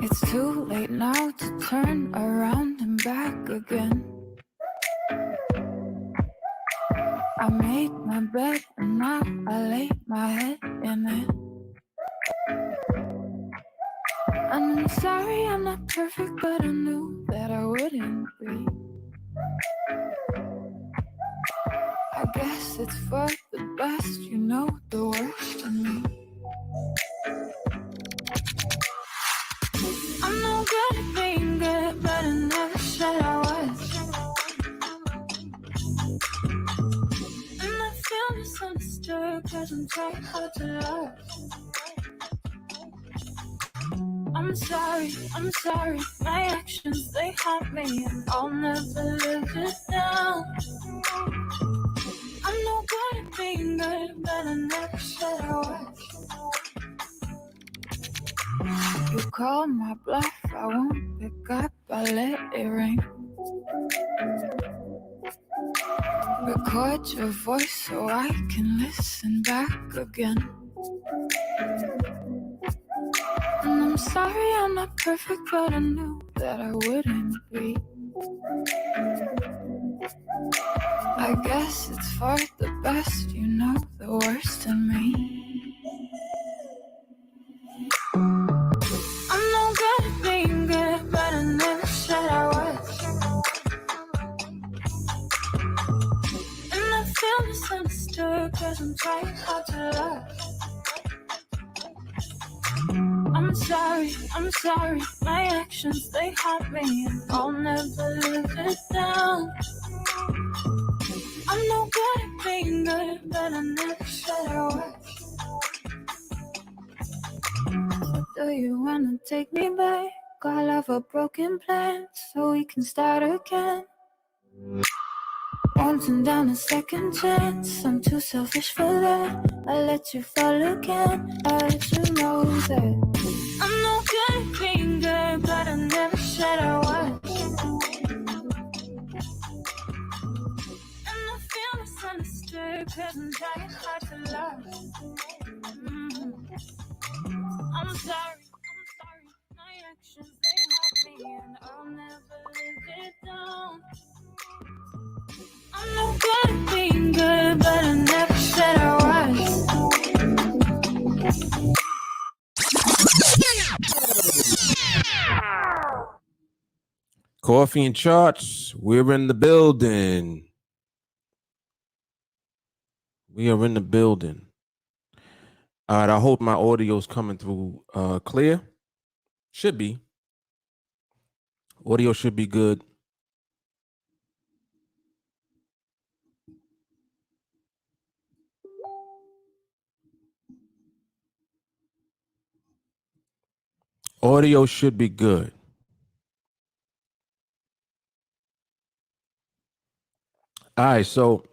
It's too late now to turn around and back again. I made my bed and now I lay my head in it. And I'm sorry I'm not perfect, but I knew that I wouldn't be. I guess it's for the best, you know the worst in me. I'm no good at being good, but I never said I was. And I feel misunderstood, cause I'm trying hard to love. I'm sorry, my actions, they haunt me, and I'll never live it down. I'm no good at being good, but I never said I was. You call my bluff, I won't pick up, I let it ring. Record your voice so I can listen back again. And I'm sorry I'm not perfect, but I knew that I wouldn't be. I guess it's for the best, you know the worst in me. I'm no good at being good, but I never said I was. And I feel misunderstood, cause I'm trying hard to love. I'm sorry, my actions, they haunt me, and I'll never live it down. I'm no good at being good, but I never said I was. So do you wanna take me back? I'll have a broken plan, so we can start again. Wanting down a second chance, I'm too selfish for that. I let you fall again, I let you know that I'm no good at being good, 'cause I'm trying hard to love. I'm sorry, my actions, they haunt me, and I'll never live it down. I'm no good at being good, but I never said I was. Coffee and charts, we're in the building. We are in the building. All right, I hope my audio is coming through clear. Should be. Audio should be good. Audio should be good. All right, so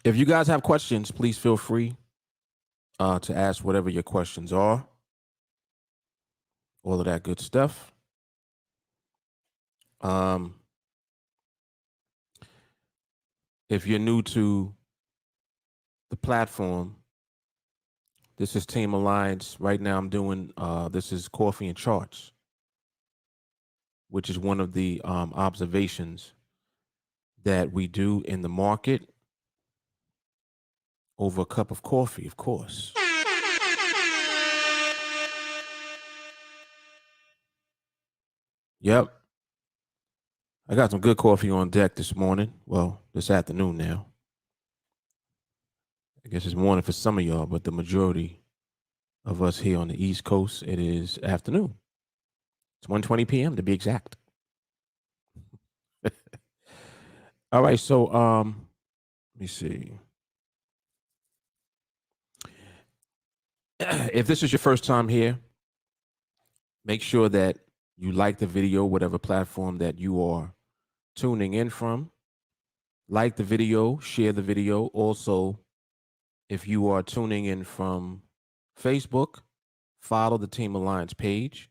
if you guys have questions, please feel free to ask whatever your questions are. All of that good stuff. If you're new to the platform, this is TeamAlliance. Right now I'm doing, this is Coffee and Charts, which is one of the observations that we do in the market over a cup of coffee, of course. Yep. I got some good coffee on deck this morning. Well, this afternoon now. I guess it's morning for some of y'all, but the majority of us here on the East Coast, it is afternoon. It's 1:20 p.m. to be exact. All right, so let me see. If this is your first time here, make sure that you like the video, whatever platform that you are tuning in from. Like the video, share the video. Also, if you are tuning in from Facebook, follow the TeamAlliance page.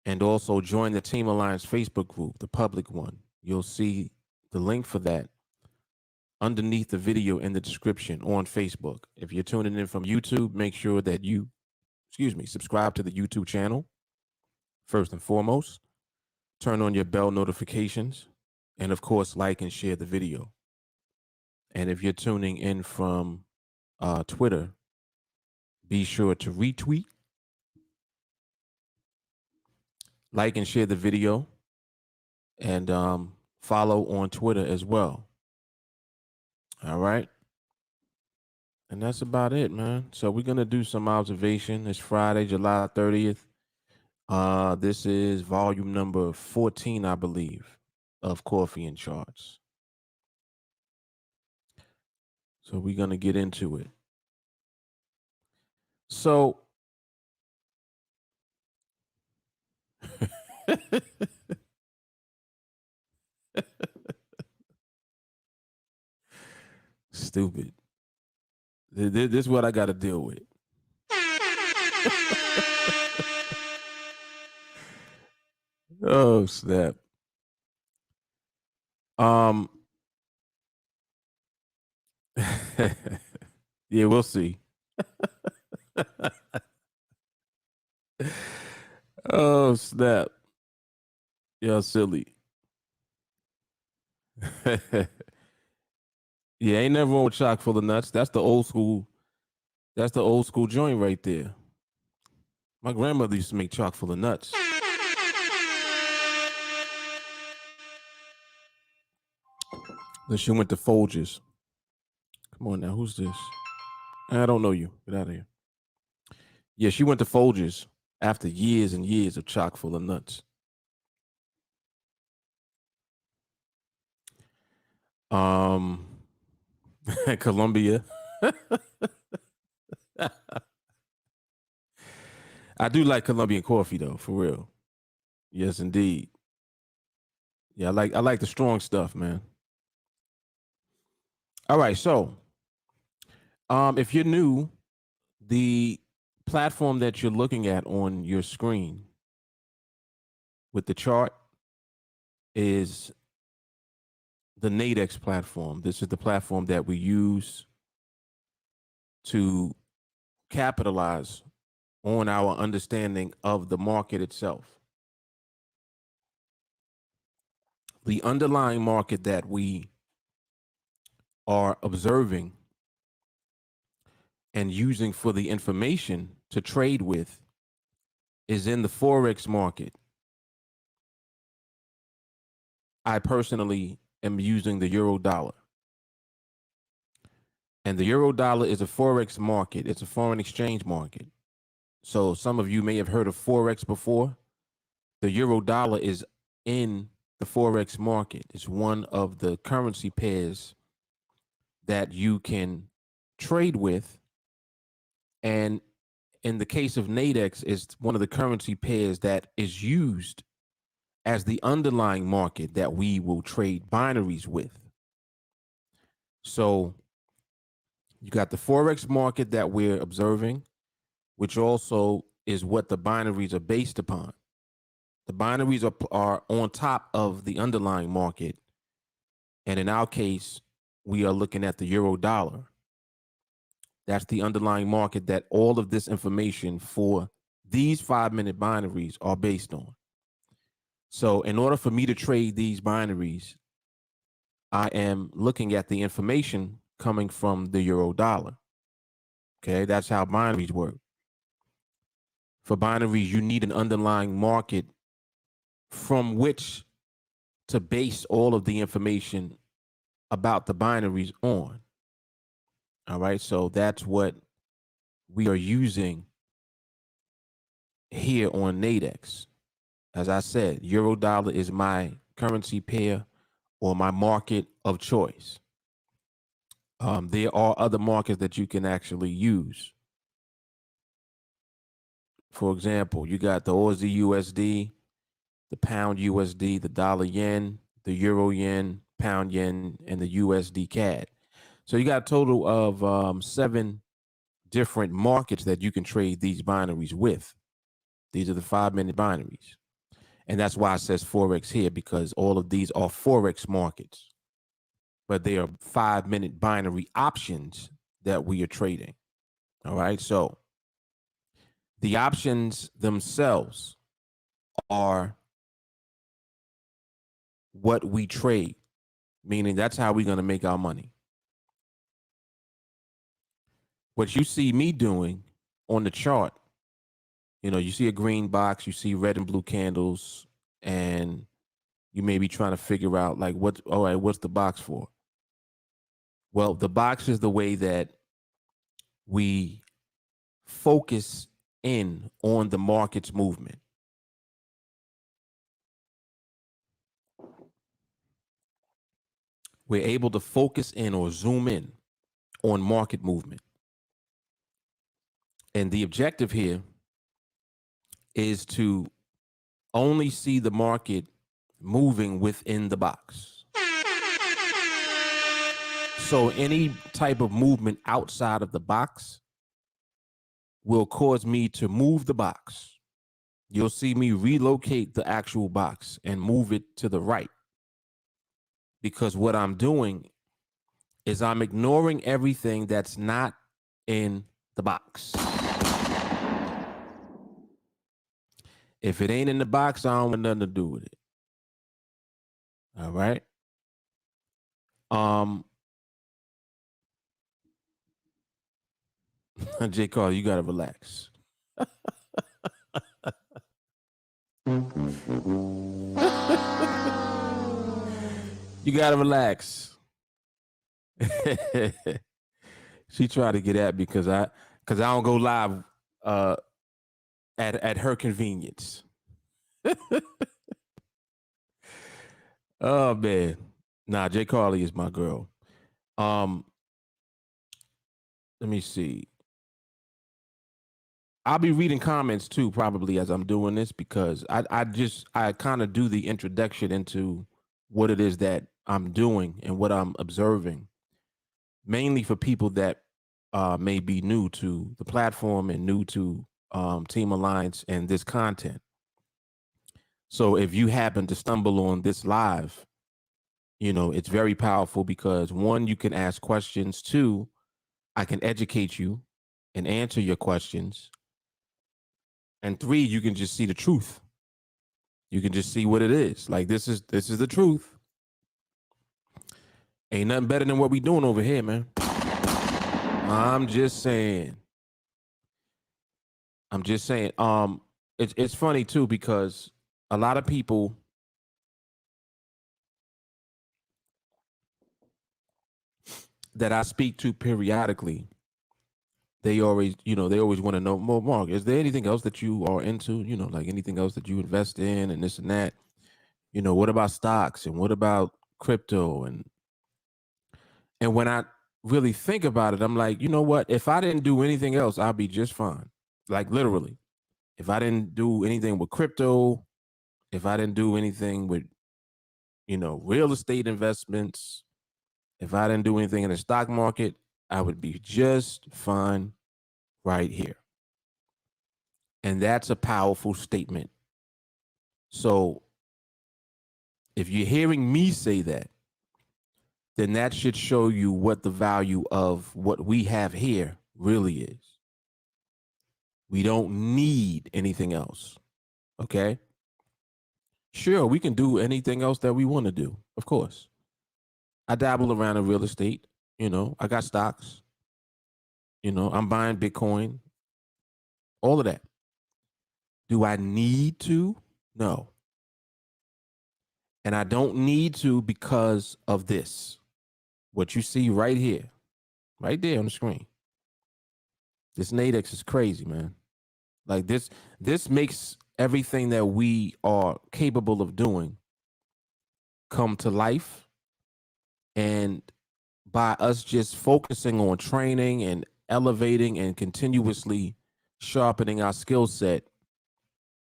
And also join the TeamAlliance Facebook group, the public one. You'll see the link for that underneath the video in the description on Facebook. If you're tuning in from YouTube, make sure that you, subscribe to the YouTube channel first and foremost. Turn on your bell notifications, and of course, like and share the video. And if you're tuning in from Twitter, be sure to retweet, like and share the video, and follow on Twitter as well. All right. And that's about it, man. So we're going to do some observation. It's Friday, July 30th. This is volume number 14, I believe, of Coffee and Charts. So we're going to get into it. So stupid. This is what I got to deal with. Oh, snap. Yeah, we'll see. Oh, snap. Y'all silly. Yeah, ain't never wrong with chock full of nuts. That's the old school. That's the old school joint right there. My grandmother used to make chock full of nuts. Then she went to Folgers. Come on now, who's this? I don't know you. Get out of here. Yeah, she went to Folgers after years and years of chock full of nuts. Colombia. I do like Colombian coffee though, for real. Yes, indeed. Yeah, I like the strong stuff, man. All right, so if you're new, the platform that you're looking at on your screen with the chart is the NADEX platform. This is the platform that we use to capitalize on our understanding of the market itself. The underlying market that we are observing and using for the information to trade with is in the Forex market. I personally am using the euro dollar. And the euro dollar is a Forex market. It's a foreign exchange market. So some of you may have heard of Forex before. The euro dollar is in the Forex market. It's one of the currency pairs that you can trade with. And in the case of NADEX, it's one of the currency pairs that is used as the underlying market that we will trade binaries with. So you got the Forex market that we're observing, which also is what the binaries are based upon. The binaries are on top of the underlying market. And in our case, we are looking at the euro dollar. That's the underlying market that all of this information for these 5-minute binaries are based on. So in order for me to trade these binaries, I am looking at the information coming from the euro dollar. Okay, that's how binaries work. For binaries, you need an underlying market from which to base all of the information about the binaries on. All right, so that's what we are using here on NADEX. As I said, euro dollar is my currency pair or my market of choice. There are other markets that you can actually use. For example, you got the Aussie USD, the pound USD, the dollar yen, the euro yen, pound yen, and the USD CAD. So you got a total of 7 different markets that you can trade these binaries with. These are the 5-minute binaries. And that's why it says Forex here, because all of these are Forex markets. But they are 5-minute binary options that we are trading. All right. So the options themselves are what we trade, meaning that's how we're going to make our money. What you see me doing on the chart, you see a green box, you see red and blue candles, and you may be trying to figure out like, what's the box for? Well, the box is the way that we focus in on the market's movement. We're able to focus in or zoom in on market movement. And the objective here is to only see the market moving within the box. So any type of movement outside of the box will cause me to move the box. You'll see me relocate the actual box and move it to the right. Because what I'm doing is I'm ignoring everything that's not in the box. If it ain't in the box, I don't want nothing to do with it. All right. J. Carl, you gotta relax. You gotta relax. She tried to get at me because I don't go live at her convenience. Oh man. Nah, J. Carly is my girl. Let me see. I'll be reading comments too, probably as I'm doing this, because I kind of do the introduction into what it is that I'm doing and what I'm observing, mainly for people that may be new to the platform and new to TeamAlliance and this content. So if you happen to stumble on this live, it's very powerful because one, you can ask questions. Two, I can educate you and answer your questions. And three, you can just see the truth. You can just see what it is. Like this is the truth. Ain't nothing better than what we doing over here, man. I'm just saying. It's funny too because a lot of people that I speak to periodically, they always want to know, more, Mark, is there anything else that you are into? Like anything else that you invest in and this and that? What about stocks and what about crypto? And when I really think about it, I'm like, you know what? If I didn't do anything else, I'd be just fine. Like literally. If I didn't do anything with crypto, if I didn't do anything with, real estate investments, if I didn't do anything in the stock market, I would be just fine right here. And that's a powerful statement. So if you're hearing me say that, then that should show you what the value of what we have here really is. We don't need anything else. Okay? Sure, we can do anything else that we want to do. Of course. I dabble around in real estate. I got stocks. I'm buying Bitcoin. All of that. Do I need to? No. And I don't need to because of this. What you see right here, right there on the screen. This NADEX is crazy, man. Like this makes everything that we are capable of doing come to life. And by us just focusing on training and elevating and continuously sharpening our skill set,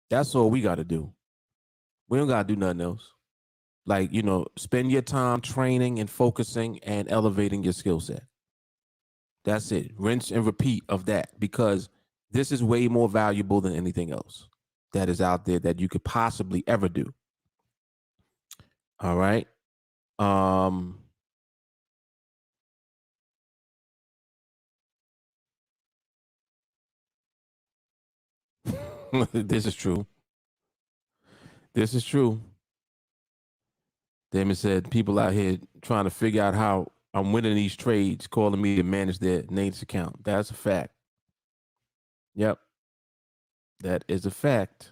that's all we got to do. We don't got to do nothing else. Like, spend your time training and focusing and elevating your skill set. That's it. Rinse and repeat of that, because this is way more valuable than anything else that is out there that you could possibly ever do. All right. This is true. This is true. Damon said people out here trying to figure out how I'm winning these trades, calling me to manage their NADEX account. That's a fact. Yep. That is a fact.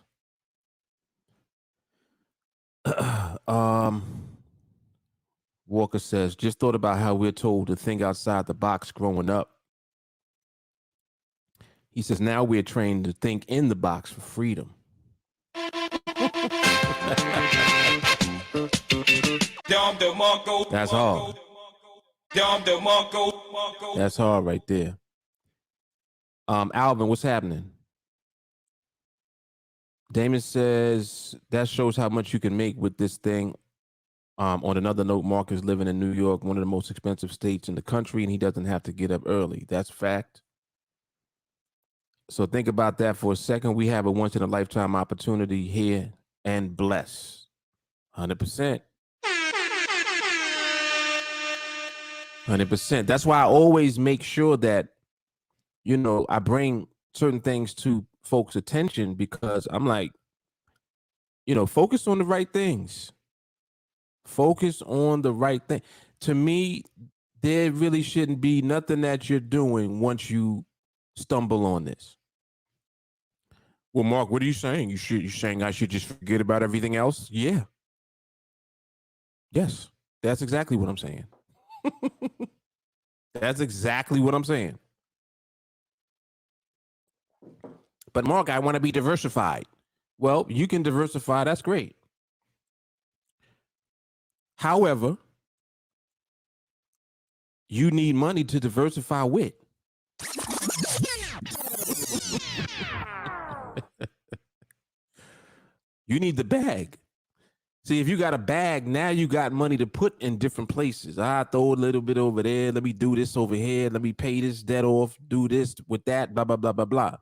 Walker says, just thought about how we're told to think outside the box growing up. He says, now we're trained to think in the box for freedom. That's hard. That's hard right there. Alvin, what's happening? Damon says that shows how much you can make with this thing. On another note, Mark is living in New York, one of the most expensive states in the country, and he doesn't have to get up early. That's fact. So think about that for a second. We have a once-in-a-lifetime opportunity here, and bless. 100%. 100%. That's why I always make sure that, I bring certain things to folks' attention, because I'm like, focus on the right things. Focus on the right thing. To me, there really shouldn't be nothing that you're doing once you stumble on this. Well, Mark, what are you saying? You're saying I should just forget about everything else? Yeah. Yes, that's exactly what I'm saying. That's exactly what I'm saying. But Mark, I want to be diversified. Well, you can diversify. That's great. However, you need money to diversify with. You need the bag. See, if you got a bag, now you got money to put in different places. I throw a little bit over there. Let me do this over here. Let me pay this debt off. Do this with that, blah, blah, blah, blah, blah.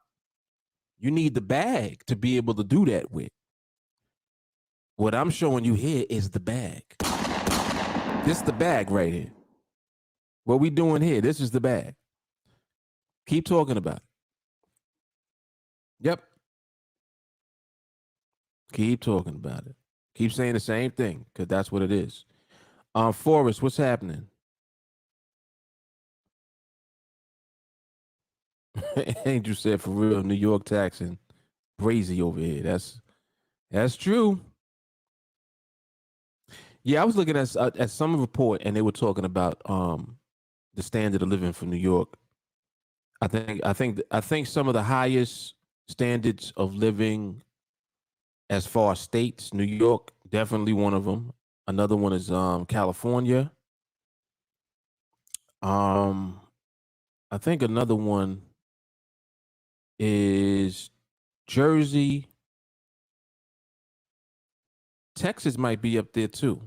You need the bag to be able to do that with. What I'm showing you here is the bag. This is the bag right here. What we doing here? This is the bag. Keep talking about it. Yep. Keep talking about it. Keep saying the same thing because that's what it is. Forrest, what's happening? Angel said, for real, New York taxing crazy over here. That's true. Yeah, I was looking at some report and they were talking about the standard of living for New York. I think some of the highest standards of living as far as states, New York definitely one of them. Another one is California. Um, I think another one is Jersey. Texas might be up there too.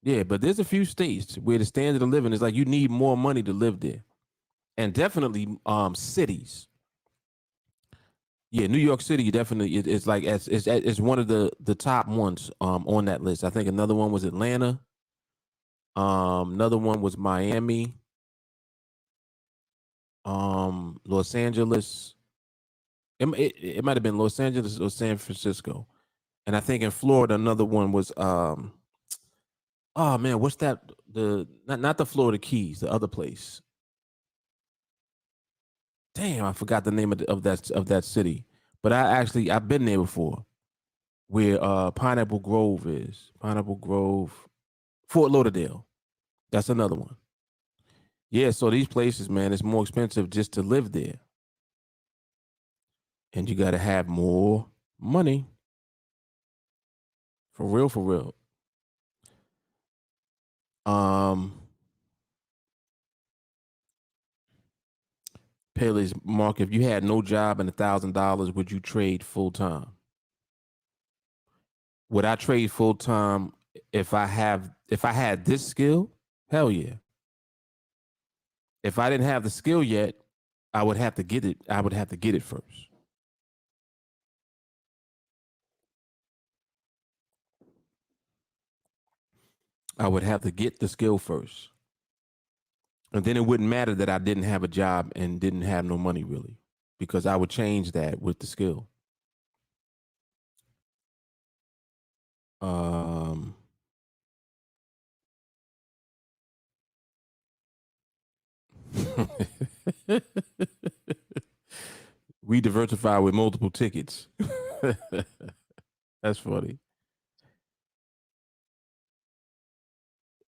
Yeah, but there's a few states where the standard of living is like you need more money to live there, and definitely cities. Yeah, New York City definitely it's like it's one of the top ones on that list. I think another one was Atlanta. Another one was Miami. Los Angeles. It might have been Los Angeles or San Francisco, and I think in Florida another one was oh man, what's that? The not the Florida Keys, the other place. Damn, I forgot the name of that city. But I've been there before, where Pineapple Grove is. Pineapple Grove, Fort Lauderdale. That's another one. Yeah, so these places, man, it's more expensive just to live there, and you got to have more money for real, for real. Um, Pele's Mark, if you had no job and $1,000, would you trade full time? Would I trade full time if I had this skill? Hell yeah. If I didn't have the skill yet, I would have to get it. I would have to get it first. I would have to get the skill first. And then it wouldn't matter that I didn't have a job and didn't have no money really, because I would change that with the skill. Um, we diversify with multiple tickets. That's funny.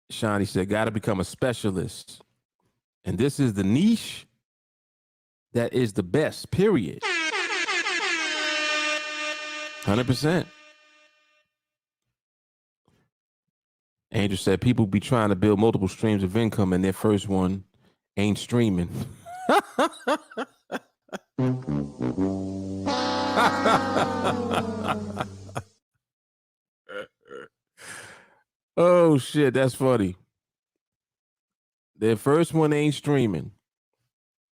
Shawnee said, got to become a specialist. And this is the niche that is the best, period. 100%. Andrew said, people be trying to build multiple streams of income and their first one ain't streaming. Oh, shit. That's funny. Their first one ain't streaming.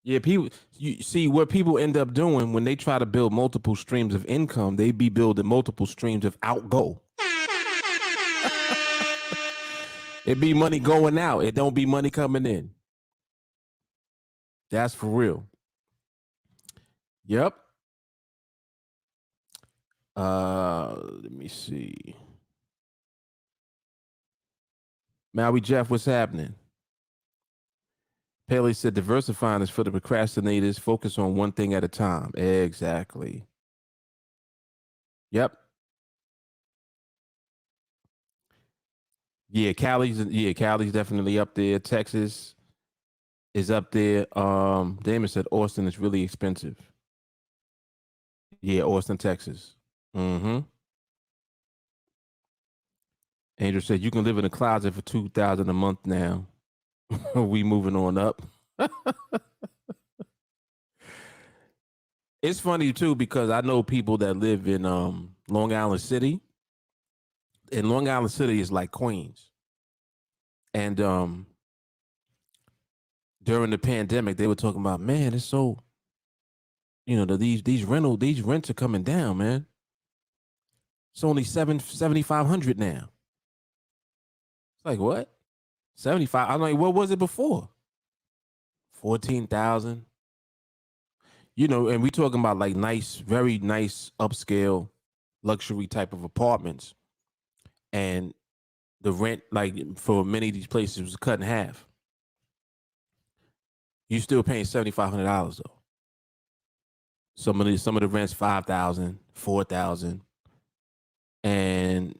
Yeah, people. You see what people end up doing when they try to build multiple streams of income. They be building multiple streams of outgo. It be money going out. It don't be money coming in. That's for real. Yep. Let me see. Maui Jeff, what's happening? Paley said diversifying is for the procrastinators. Focus on one thing at a time. Exactly. Yep. Cali's definitely up there. Texas is up there. Damon said Austin is really expensive. Yeah, Austin, Texas. Mm-hmm. Angel said you can live in a closet for 2,000 a month now. We moving on up. It's funny too because I know people that live in Long Island City. And Long Island City is like Queens. And during the pandemic, they were talking about, man, it's so, these rents are coming down, man. It's only 7,500 now. It's like what? 75. I'm like, what was it before? 14,000. You know, and we talking about like nice, very nice upscale luxury type of apartments. And the rent, like for many of these places, was cut in half. You still paying $7,500 though. Some of the rents 5,000, 4,000. And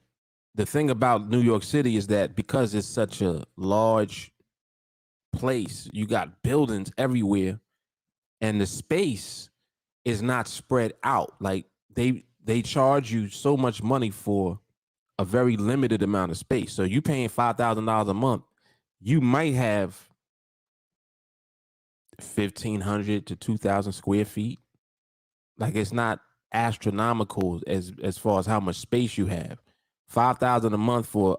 the thing about New York City is that because it's such a large place, you got buildings everywhere, and the space is not spread out. Like they charge you so much money for a very limited amount of space. So you paying $5,000 a month, you might have 1,500 to 2,000 square feet. Like it's not astronomical as far as how much space you have. 5,000 a month for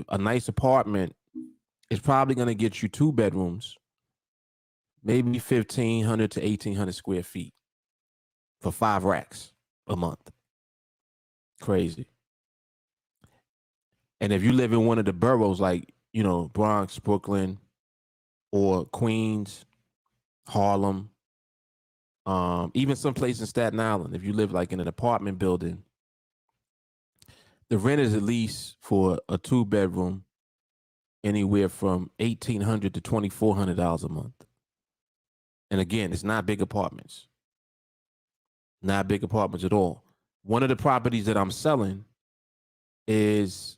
a nice apartment is probably going to get you 2 bedrooms, maybe 1,500 to 1,800 square feet for 5 racks a month. Crazy. And if you live in one of the boroughs like, you know, Bronx, Brooklyn, or Queens, Harlem, even someplace in Staten Island, if you live like in an apartment building, the rent is at least for a 2 bedroom anywhere from $1,800 to $2,400 a month. And again, it's not big apartments, not big apartments at all. One of the properties that I'm selling is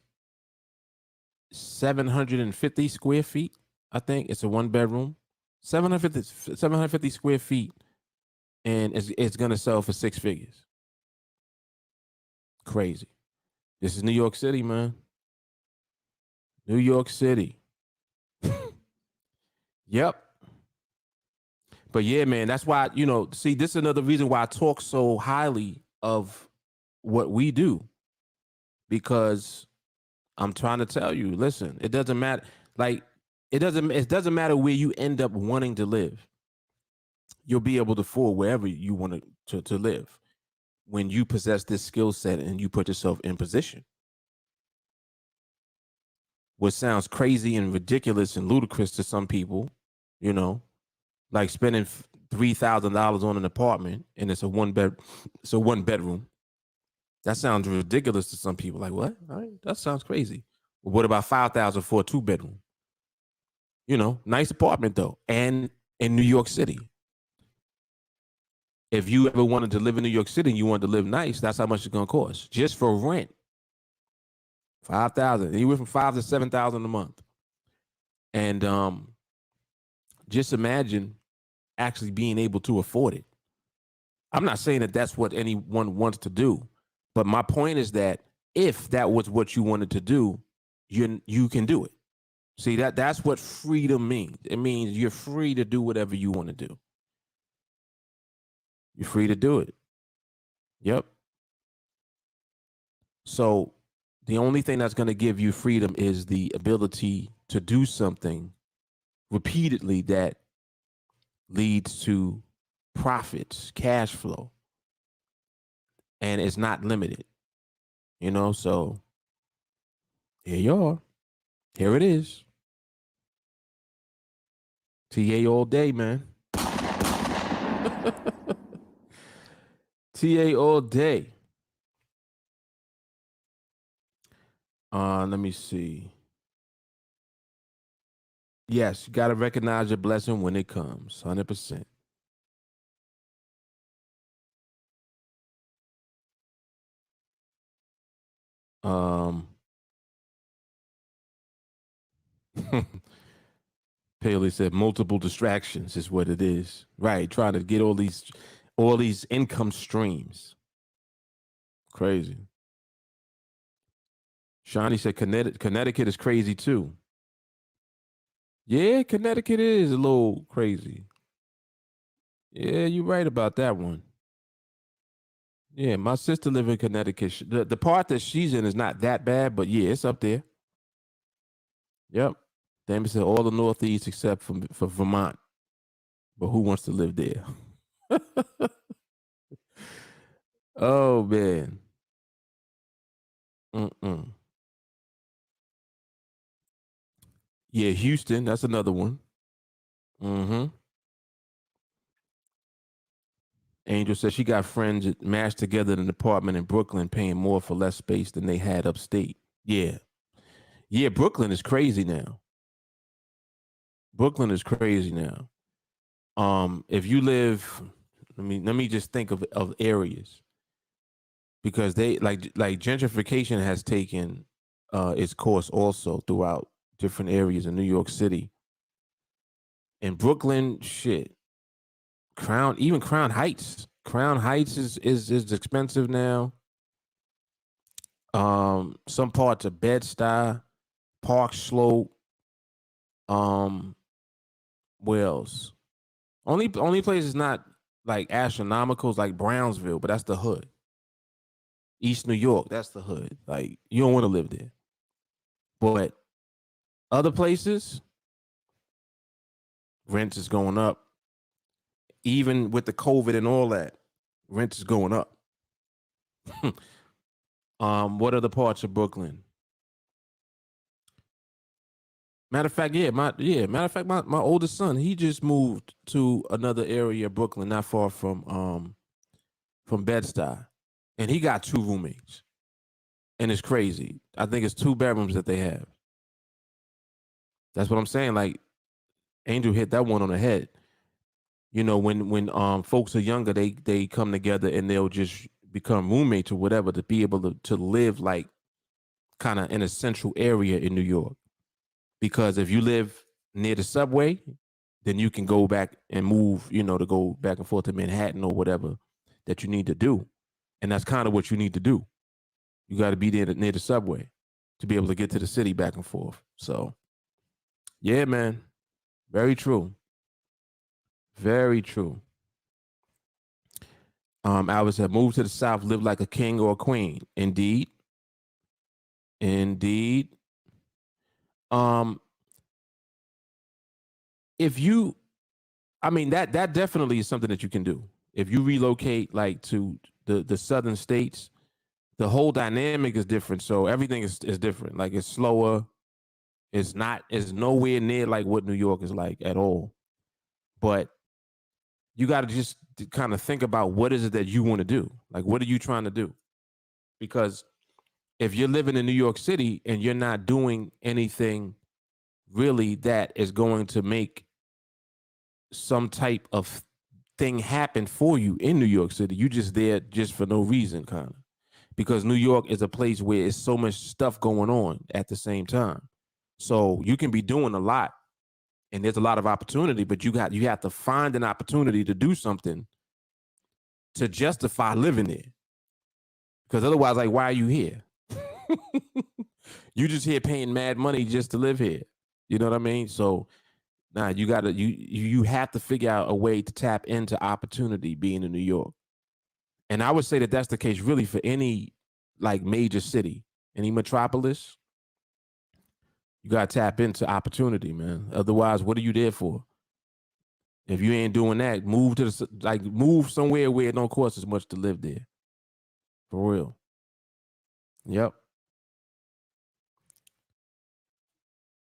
750 square feet. I think it's a 1 bedroom, 750 square feet, and it's going to sell for 6 figures. Crazy. This is New York City, man. New York City. Yep. But yeah, man, that's why, you know, see, this is another reason why I talk so highly of what we do, because I'm trying to tell you, listen, it doesn't matter. Like, it doesn't matter where you end up wanting to live. You'll be able to afford wherever you want to live when you possess this skill set and you put yourself in position. What sounds crazy and ridiculous and ludicrous to some people, you know, like spending $3,000 on an apartment and it's a 1 bedroom. That sounds ridiculous to some people. Like, what? All right, that sounds crazy. Well, what about 5,000 for a 2 bedroom? You know, nice apartment though, and in New York City. If you ever wanted to live in New York City and you wanted to live nice, that's how much it's gonna cost just for rent. 5,000, anywhere from 5 to 7,000 a month, and just imagine actually being able to afford it. I'm not saying that that's what anyone wants to do, but my point is that if that was what you wanted to do, you can do it. See, that's what freedom means. It means you're free to do whatever you want to do. You're free to do it. Yep. So the only thing that's going to give you freedom is the ability to do something repeatedly that leads to profits, cash flow, and it's not limited. You know, so here you are. Here it is. TA all day, man. TA all day. Let me see. Yes, you got to recognize your blessing when it comes. 100%. Paley said multiple distractions is what it is. Right, trying to get all these income streams. Crazy. Shawnee said Connecticut is crazy too. Yeah, Connecticut is a little crazy. Yeah, you're right about that one. Yeah, my sister live in Connecticut. The part that she's in is not that bad, but yeah, it's up there. Yep. Damon said all the Northeast except for Vermont. But who wants to live there? Oh man. Mm-mm. Yeah, Houston, that's another one. Mm-hmm. Angel says she got friends that mashed together in an apartment in Brooklyn paying more for less space than they had upstate. Yeah. Yeah, Brooklyn is crazy now. Brooklyn is crazy now. If you live, let me just think of areas because they like gentrification has taken its course also throughout different areas in New York City. In Brooklyn, shit, Crown Heights. Crown Heights is expensive now. Some parts of Bed-Stuy, Park Slope, um, where else? Only place is not like astronomical is like Brownsville, but that's the hood. East New York, that's the hood. Like you don't want to live there. But other places, rent is going up. Even with the COVID and all that, rent is going up. What other parts of Brooklyn? Matter of fact, my oldest son, he just moved to another area of Brooklyn, not far from Bed-Stuy, and he got two roommates, and it's crazy. I think it's two bedrooms that they have. That's what I'm saying. Like Angel hit that one on the head. You know, when folks are younger, they come together and they'll just become roommates or whatever to be able to live like kind of in a central area in New York. Because if you live near the subway, then you can go back and move, to go back and forth to Manhattan or whatever that you need to do. And that's kind of what you need to do. You got to be there near the subway to be able to get to the city back and forth. So, yeah, man, very true. Very true. Albert said, move to the South, live like a king or a queen. Indeed. Indeed. Um, if you, that definitely is something that you can do. If you relocate like to the southern states, the whole dynamic is different. So everything is different. Like it's slower. It's nowhere near like what New York is like at all. But you got to just kind of think about what is it that you want to do? Like, what are you trying to do? Because if you're living in New York City and you're not doing anything really that is going to make some type of thing happen for you in New York City, you just there just for no reason, kind of. Because New York is a place where it's so much stuff going on at the same time. So you can be doing a lot and there's a lot of opportunity, but you have to find an opportunity to do something to justify living there. Because otherwise, like, why are you here? You just here paying mad money just to live here. You know what I mean? So you have to figure out a way to tap into opportunity being in New York. And I would say that that's the case really for any like major city, any metropolis. You got to tap into opportunity, man. Otherwise, what are you there for? If you ain't doing that, move somewhere where it don't cost as much to live there. For real. Yep.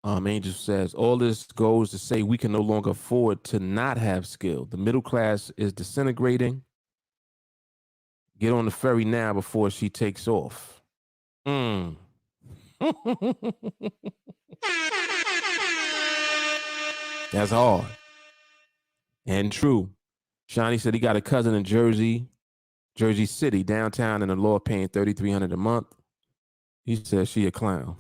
Angel says, all this goes to say we can no longer afford to not have skill. The middle class is disintegrating. Get on the ferry now before she takes off. Mm. That's hard. And true. Shawnee said he got a cousin in Jersey City, downtown, and the law paying $3,300 a month. He says she a clown.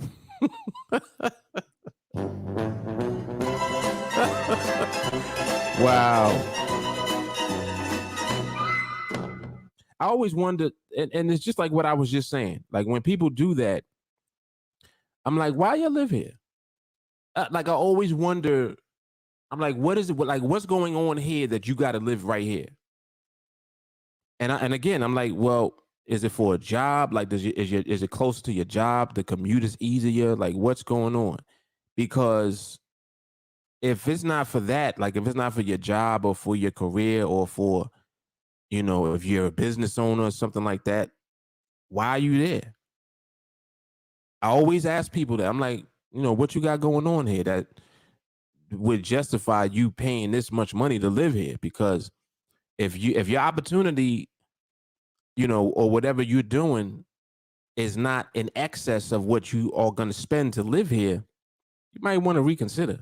Wow. I always wondered, and it's just like what I was just saying. Like when people do that, I'm like, why you live here? Like I always wonder. I'm like, what is it? Like, what's going on here that you got to live right here? And again, I'm like, well, is it for a job? Like, is it closer to your job? The commute is easier. Like, what's going on? Because if it's not for that, like if it's not for your job or for your career or for, if you're a business owner or something like that, why are you there? I always ask people that. I'm like, You know, what you got going on here that would justify you paying this much money to live here? Because if your opportunity, you know, or whatever you're doing is not in excess of what you are going to spend to live here, you might want to reconsider.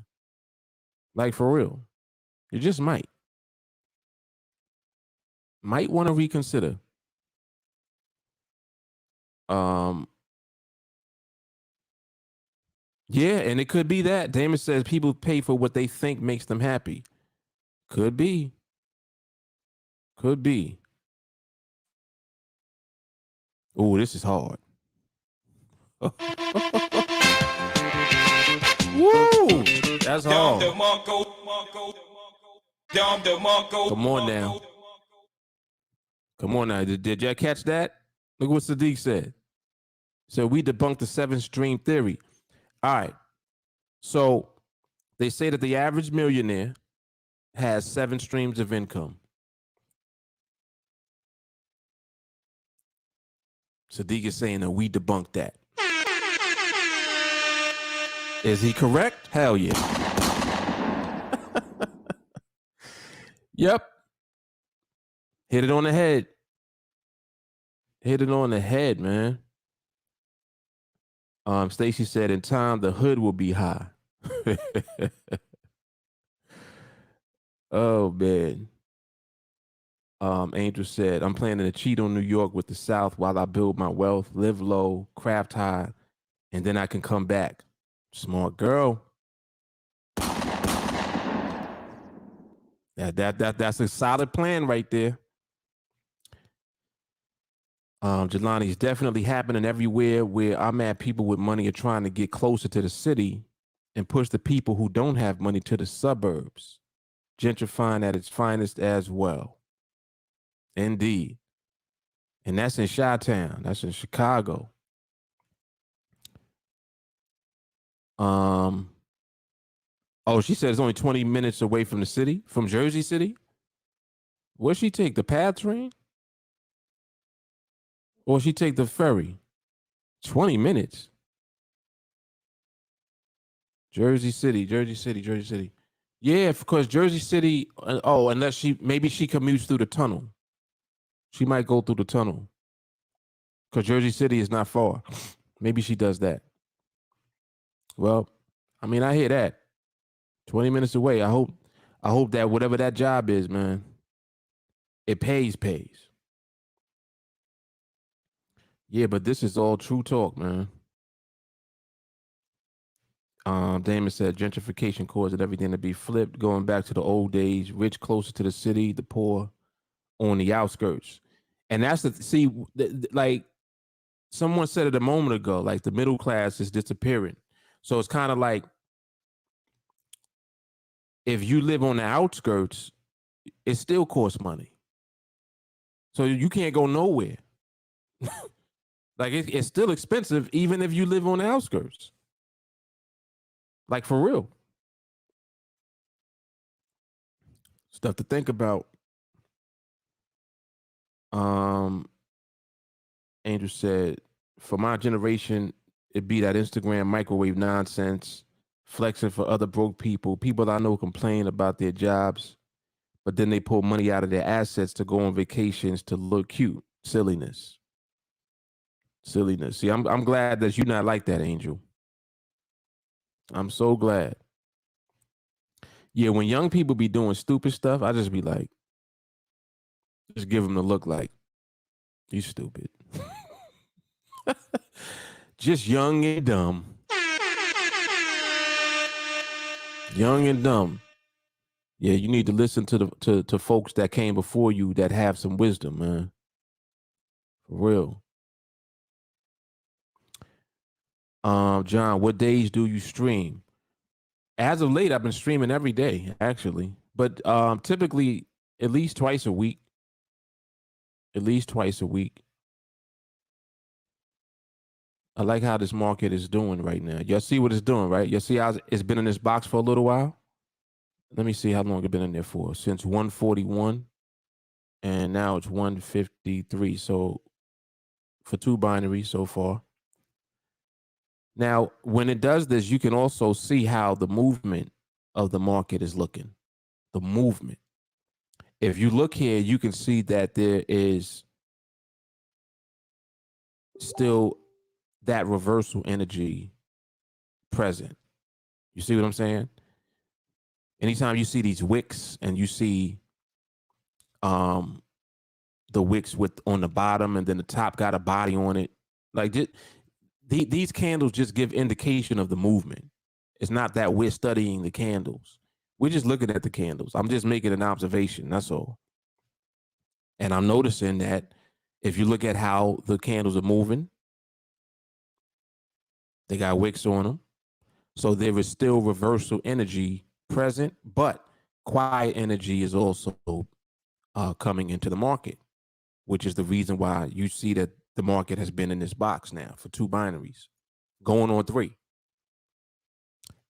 Like, for real. You just might. Might want to reconsider. Yeah, and it could be that. Damon says people pay for what they think makes them happy. Could be. Could be. Oh, this is hard. Woo! That's hard. Come on now. Come on now. Did y'all catch that? Look what Sadiq said. So we debunked the 7-stream theory. All right. So they say that the average millionaire has 7 streams of income. Sadiq is saying that we debunked that. Is he correct? Hell yeah. Yep. Hit it on the head. Hit it on the head, man. Stacy said, in time, the hood will be high. Oh, man. Angel said, I'm planning to cheat on New York with the South while I build my wealth, live low, craft high, and then I can come back. Smart girl. That's a solid plan right there. Jelani, it's definitely happening everywhere where I'm at. People with money are trying to get closer to the city and push the people who don't have money to the suburbs, gentrifying at its finest as well. Indeed. And that's in Chi-Town. That's in Chicago. Oh, she said it's only 20 minutes away from the city, from Jersey City. Where'd she take the PATH train? Or she take the ferry? 20 minutes. Jersey City. Yeah, because Jersey City, unless maybe she commutes through the tunnel. She might go through the tunnel. Because Jersey City is not far. Maybe she does that. Well, I mean, I hear that. 20 minutes away. I hope that whatever that job is, man, it pays. Yeah, but this is all true talk, man. Damon said gentrification caused everything to be flipped, going back to the old days, rich closer to the city, the poor on the outskirts. And that's like someone said it a moment ago, like the middle class is disappearing. So it's kind of like if you live on the outskirts, it still costs money. So you can't go nowhere. Like it's still expensive, even if you live on the outskirts. Like, for real. Stuff to think about. Angel said, for my generation, it'd be that Instagram microwave nonsense, flexing for other broke people. People I know complain about their jobs, but then they pull money out of their assets to go on vacations to look cute. Silliness. See, I'm glad that you're not like that, Angel. I'm so glad. Yeah, when young people be doing stupid stuff, I just be like, just give them the look like, you stupid. Just young and dumb. Young and dumb. Yeah, you need to listen to folks that came before you that have some wisdom, man. For real. John, what days do you stream? As of late, I've been streaming every day, actually. But typically at least twice a week. At least twice a week. I like how this market is doing right now. Y'all see what it's doing, right? Y'all see how it's been in this box for a little while? Let me see how long it's been in there for. Since 141. And now it's 153. So for 2 binaries so far. Now, when it does this, you can also see how the movement of the market is looking. The movement. If you look here, you can see that there is still that reversal energy present. You see what I'm saying? Anytime you see these wicks and you see the wicks with on the bottom and then the top got a body on it, like these candles just give indication of the movement. It's not that we're studying the candles. We're just looking at the candles. I'm just making an observation. That's all. And I'm noticing that if you look at how the candles are moving, they got wicks on them. So there is still reversal energy present, but quiet energy is also coming into the market, which is the reason why you see that the market has been in this box now for 2 binaries, going on 3.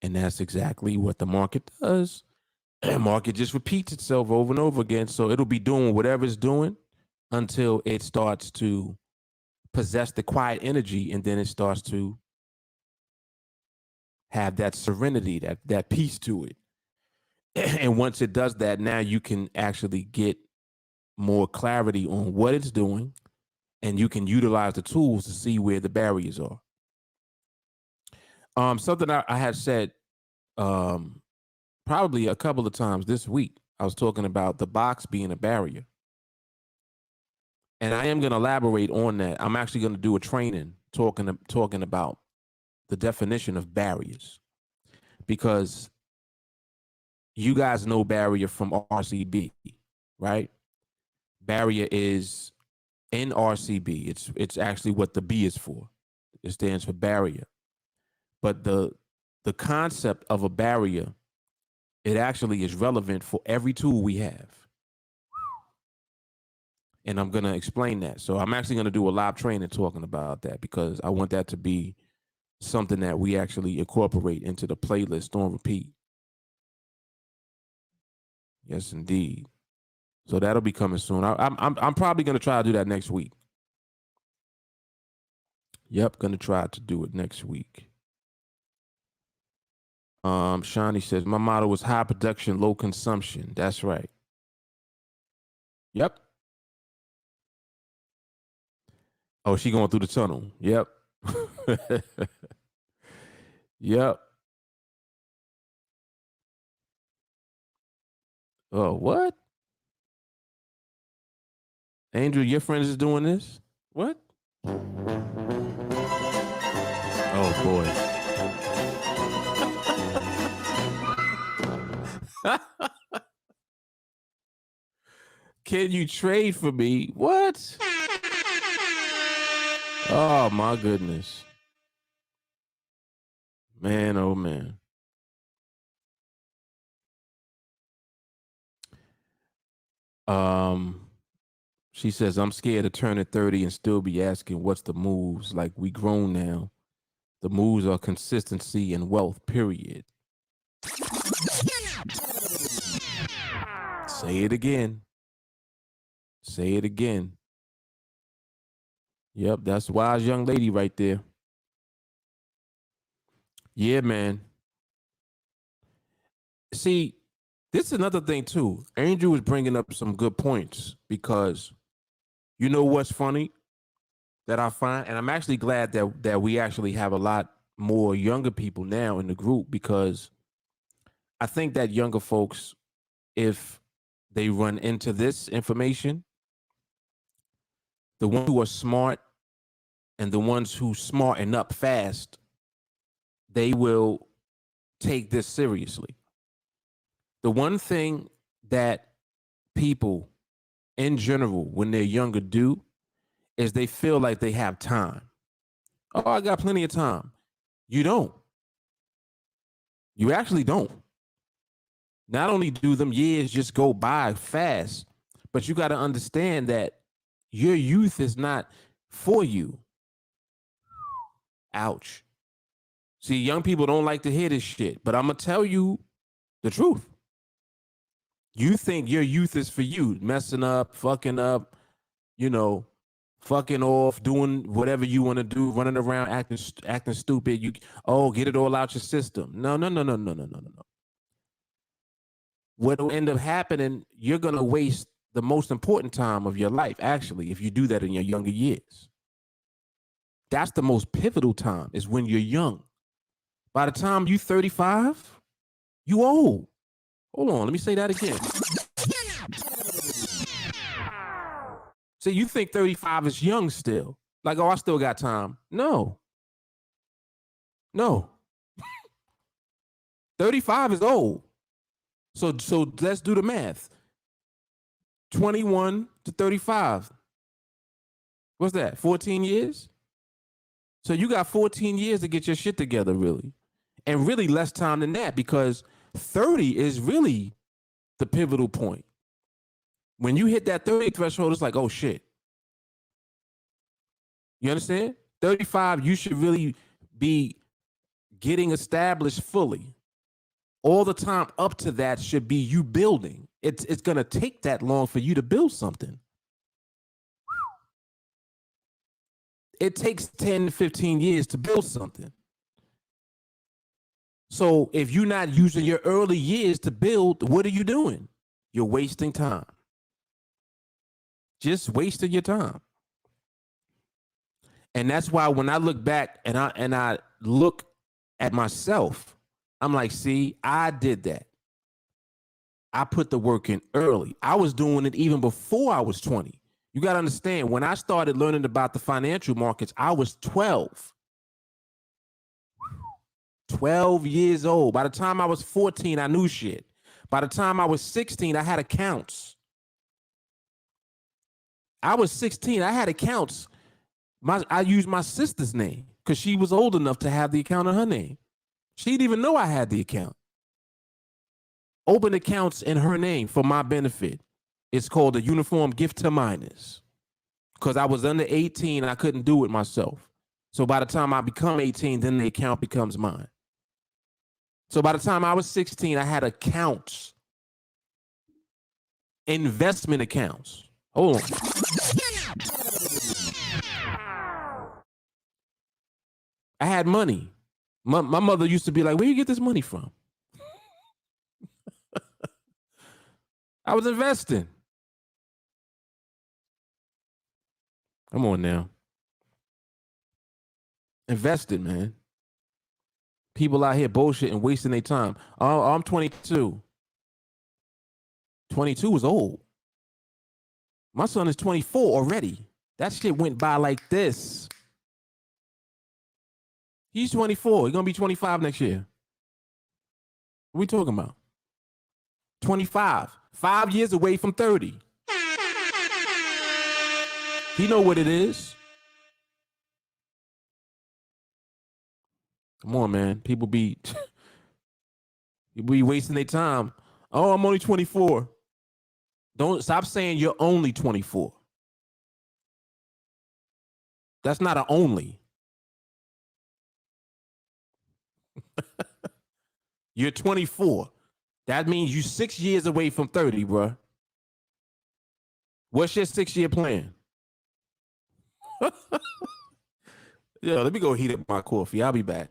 And that's exactly what the market does. The market just repeats itself over and over again. So it'll be doing whatever it's doing until it starts to possess the quiet energy, and then it starts to have that serenity, that peace to it. And once it does that, now you can actually get more clarity on what it's doing, and you can utilize the tools to see where the barriers are. Something I had said probably a couple of times this week, I was talking about the box being a barrier. And I am going to elaborate on that. I'm actually going to do a training talking about the definition of barriers, because you guys know barrier from RCB, right? Barrier is in RCB. It's actually what the B is for. It stands for barrier. But the concept of a barrier, it actually is relevant for every tool we have. And I'm going to explain that. So I'm actually going to do a live training talking about that, because I want that to be something that we actually incorporate into the playlist on repeat. Yes, indeed. So that'll be coming soon. I'm probably going to try to do that next week. Yep, going to try to do it next week. Shawnee says, my motto was high production, low consumption. That's right. Yep. Oh, she going through the tunnel. Yep. Yep. Oh, what? Angel, your friends is doing this? What? Oh, boy. Can you trade for me? What? Oh, my goodness. Man, oh, man. She says, I'm scared to turn at 30 and still be asking what's the moves. Like, we grown now. The moves are consistency and wealth, period. Say it again. Say it again. Yep, that's wise young lady right there. Yeah, man. See, this is another thing too. Andrew is bringing up some good points, because you know what's funny that I find, and I'm actually glad that we actually have a lot more younger people now in the group, because I think that younger folks, if they run into this information, the ones who are smart and the ones who smarten up fast, they will take this seriously. The one thing that people in general, when they're younger, do is they feel like they have time. Oh, I got plenty of time. You don't. You actually don't. Not only do them years just go by fast, but you got to understand that your youth is not for you. Ouch. See, young people don't like to hear this shit, but I'm going to tell you the truth. You think your youth is for you, messing up, fucking up, fucking off, doing whatever you want to do, running around acting stupid. Get it all out your system. No. What'll end up happening, you're gonna waste the most important time of your life, actually, if you do that in your younger years. That's the most pivotal time, is when you're young. By the time you 35, you old. Hold on, let me say that again. See, you think 35 is young still. Like, oh, I still got time. No. 35 is old. So let's do the math. 21 to 35. What's that? 14 years? So you got 14 years to get your shit together, really. And really less time than that, because 30 is really the pivotal point. When you hit that 30 threshold, it's like, oh shit. You understand? 35, you should really be getting established fully. All the time up to that should be you building. It's going to take that long for you to build something. It takes 10 to 15 years to build something. So if you're not using your early years to build, what are you doing? You're wasting time. Just wasting your time. And that's why when I look back and I look at myself, I'm like, see, I did that. I put the work in early. I was doing it even before I was 20. You got to understand, when I started learning about the financial markets, I was 12. 12 years old. By the time I was 14, I knew shit. By the time I was 16, I had accounts. I was 16, I had accounts. I used my sister's name because she was old enough to have the account in her name. She didn't even know I had the account. Open accounts in her name for my benefit. It's called a uniform gift to minors. Because I was under 18 and I couldn't do it myself. So by the time I become 18, then the account becomes mine. So by the time I was 16, I had accounts. Investment accounts. Hold on. I had money. My mother used to be like, where you get this money from? I was investing. Come on now. Investing, man. People out here bullshitting, wasting their time. Oh, I'm 22. 22 is old. My son is 24 already. That shit went by like this. He's 24. He's going to be 25 next year. What are we talking about? 25. 5 years away from 30. He know what it is. Come on, man. People be wasting their time. Oh, I'm only 24. Don't stop saying you're only 24. That's not an only. You're 24. That means you're 6 years away from 30, bro. What's your 6-year plan? Yeah, let me go heat up my coffee. I'll be back.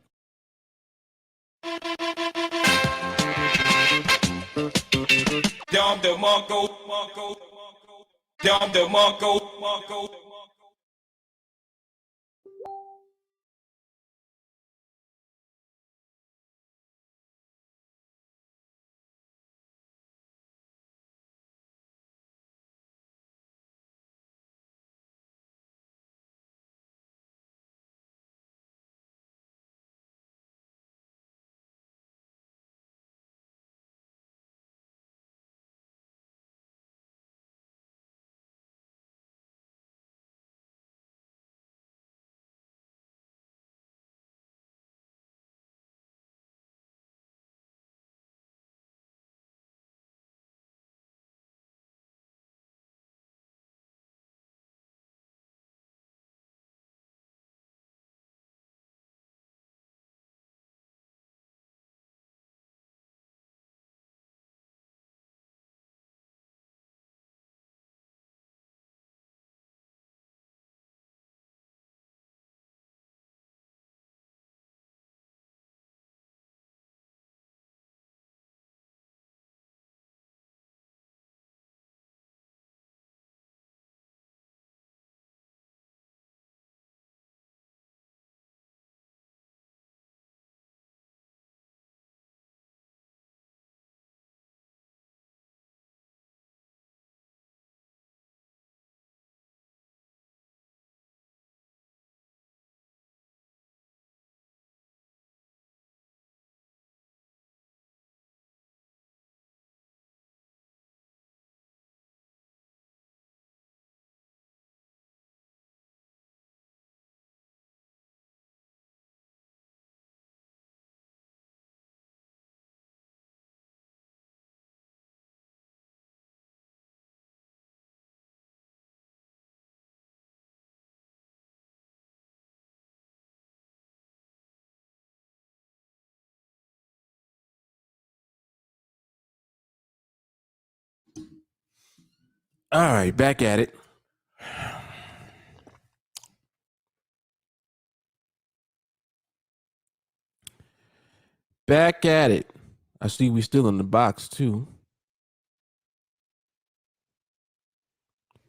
All right, back at it. Back at it. I see we still in the box too.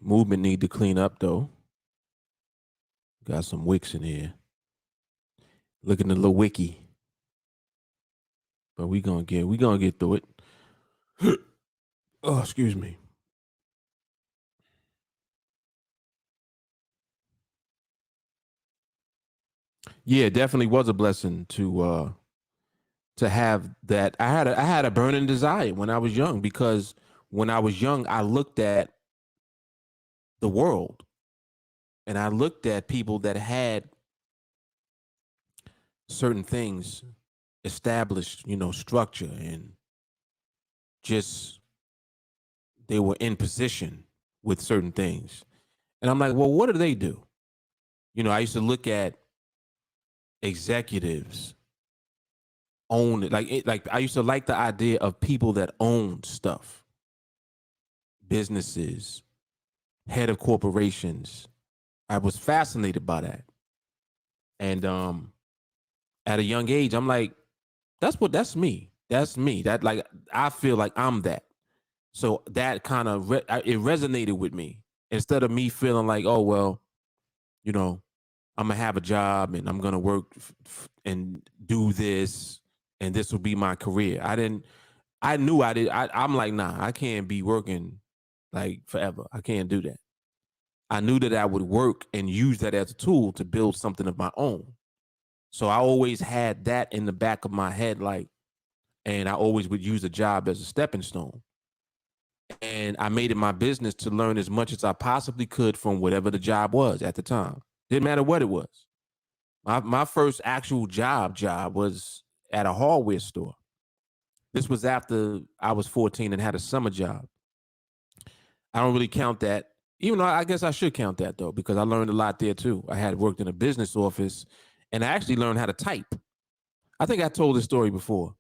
Movement need to clean up though. Got some wicks in here. Looking a little wicky. But we gonna get through it. Oh, excuse me. Yeah, it definitely was a blessing to have that. I had a burning desire when I was young, because when I was young, I looked at the world and I looked at people that had certain things established, structure, and just they were in position with certain things. And I'm like, well, what do they do? I used to look at executives own it. Like I used to like the idea of people that own stuff, businesses, head of corporations. I was fascinated by that. And at a young age, I'm like, that's me. That's me. That, like, I feel like I'm that. So that kind of it resonated with me. Instead of me feeling like, oh well, you know, I'm gonna have a job and I'm gonna work and do this, and this will be my career. I didn't. I knew I did. I'm like, nah, I can't be working like forever. I can't do that. I knew that I would work and use that as a tool to build something of my own. So I always had that in the back of my head, like, and I always would use a job as a stepping stone. And I made it my business to learn as much as I possibly could from whatever the job was at the time. Didn't matter what it was. My first actual job was at a hardware store. This was after I was 14 and had a summer job. I don't really count that, even though I guess I should count that though, because I learned a lot there too. I had worked in a business office and I actually learned how to type. I think I told this story before.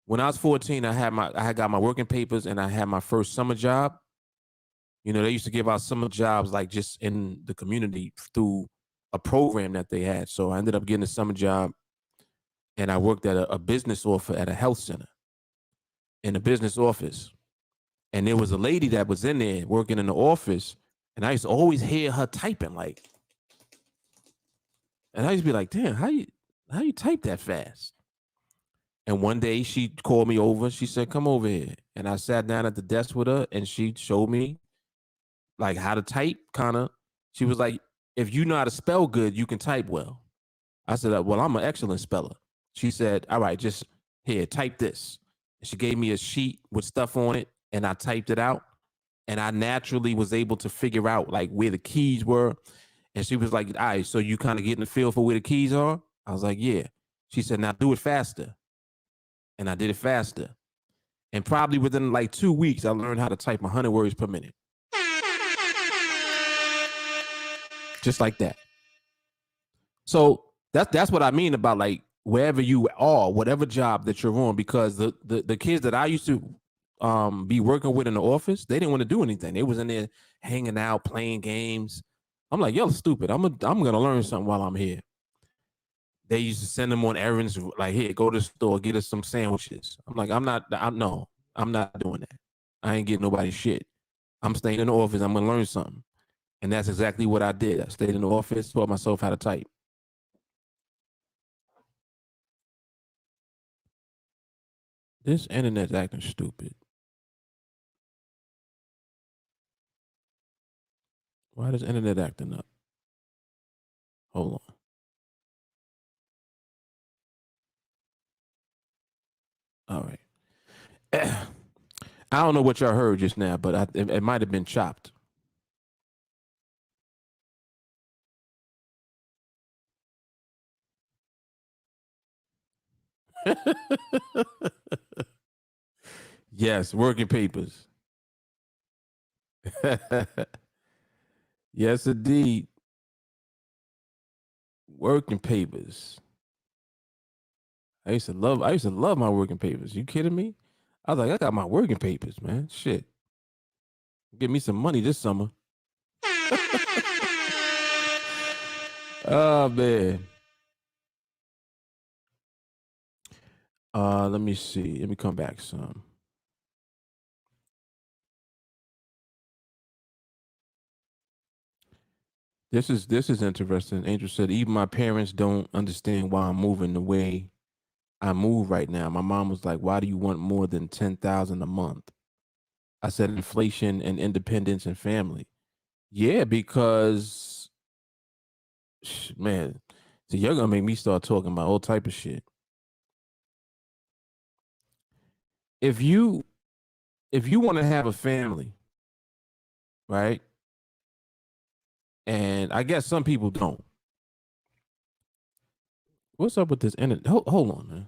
When I was 14, I had got my working papers and I had my first summer job. They used to give out summer jobs like just in the community through a program that they had. So I ended up getting a summer job and I worked at a business office at a health center in a business office. And there was a lady that was in there working in the office, and I used to always hear her typing, like, and I used to be like, damn, how you type that fast? And one day she called me over. She said, come over here. And I sat down at the desk with her and she showed me like how to type, kind of. She was like, if you know how to spell good, you can type well. I said, well, I'm an excellent speller. She said, all right, just here, type this. She gave me a sheet with stuff on it and I typed it out. And I naturally was able to figure out like where the keys were. And she was like, all right, so you kind of getting the feel for where the keys are? I was like, yeah. She said, now do it faster. And I did it faster. And probably within like 2 weeks, I learned how to type 100 words per minute. Just like that. So that's what I mean about like wherever you are, whatever job that you're on, because the kids that I used to be working with in the office, they didn't want to do anything. They was in there hanging out, playing games. I'm like, y'all stupid. I'm gonna learn something while I'm here. They used to send them on errands, like, here, go to the store, get us some sandwiches. I'm like, I'm not doing that. I ain't getting nobody shit. I'm staying in the office. I'm gonna learn something. And that's exactly what I did. I stayed in the office, taught myself how to type. This internet's acting stupid. Why does internet acting up? Hold on. All right. I don't know what y'all heard just now, but it might have been chopped. Yes, working papers. Yes, indeed. Working papers. I used to love my working papers. You kidding me? I was like, I got my working papers, man. Shit. Give me some money this summer. Oh man. Let me see. Let me come back some. This is interesting. Angel said, even my parents don't understand why I'm moving the way I move right now. My mom was like, why do you want more than 10,000 a month? I said, inflation and independence and family. Yeah, because man, so you're gonna make me start talking about all type of shit. If you want to have a family, right? And I guess some people don't. What's up with this internet? Hold on, man.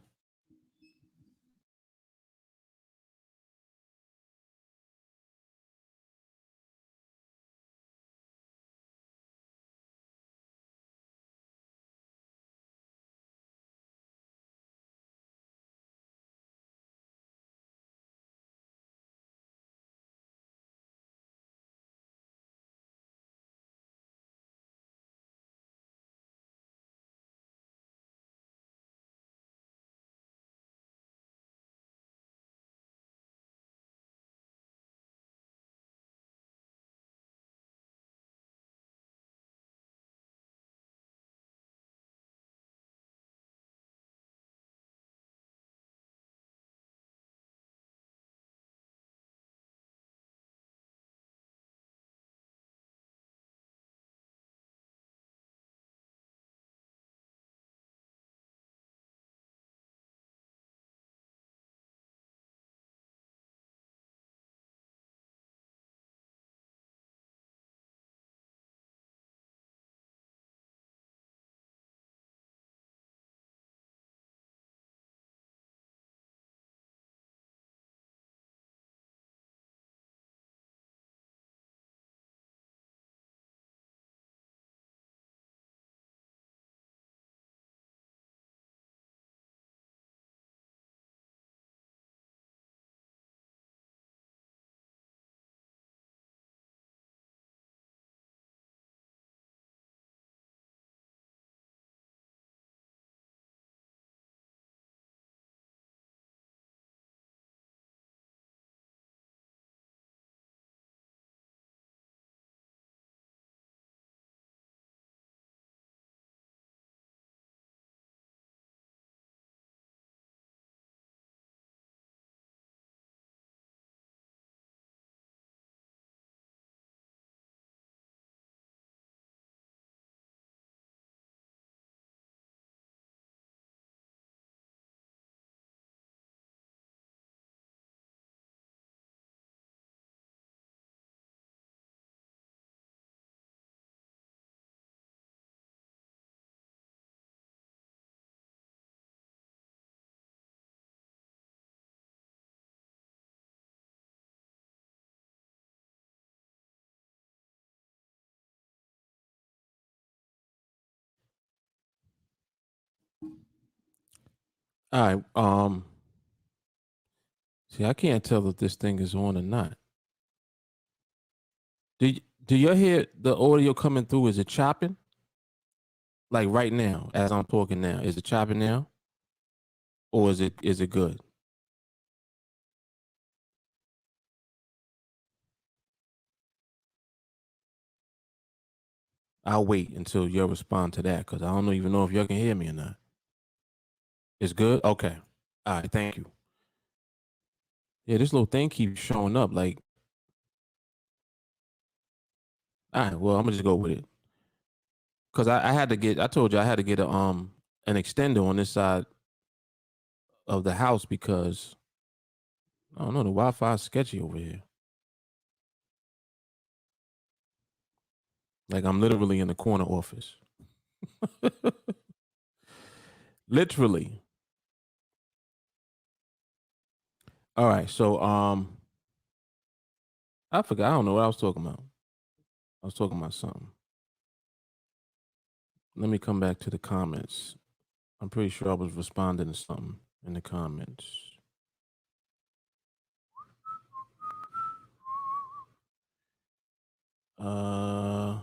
All right. See, I can't tell if this thing is on or not. Do you hear the audio coming through? Is it chopping? Like right now, as I'm talking now, is it chopping now, or is it good? I'll wait until you respond to that because I don't even know if y'all can hear me or not. It's good. Okay. All right. Thank you. Yeah, this little thing keeps showing up. Like, all right. Well, I'm gonna just go with it because I had to get. I told you I had to get a an extender on this side of the house because I don't know, the Wi-Fi is sketchy over here. Like I'm literally in the corner office. Literally. All right. So I forgot. I don't know what I was talking about. I was talking about something. Let me come back to the comments. I'm pretty sure I was responding to something in the comments. Uh,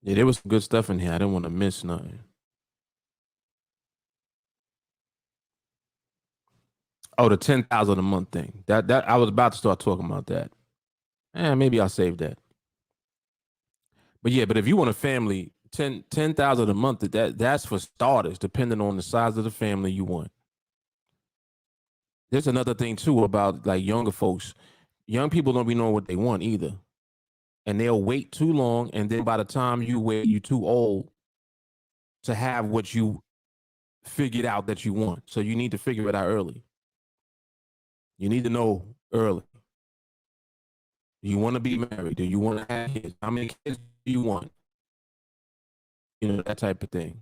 yeah, there was some good stuff in here. I didn't want to miss nothing. Oh, the 10,000 a month thing. That I was about to start talking about that. Maybe I'll save that. But yeah, but if you want a family, 10,000 a month, that's for starters, depending on the size of the family you want. There's another thing too about like younger folks. Young people don't be knowing what they want either. And they'll wait too long, and then by the time you wait, you're too old to have what you figured out that you want. So you need to figure it out early. You need to know early. Do you want to be married? Do you want to have kids? How many kids do you want? You know, that type of thing.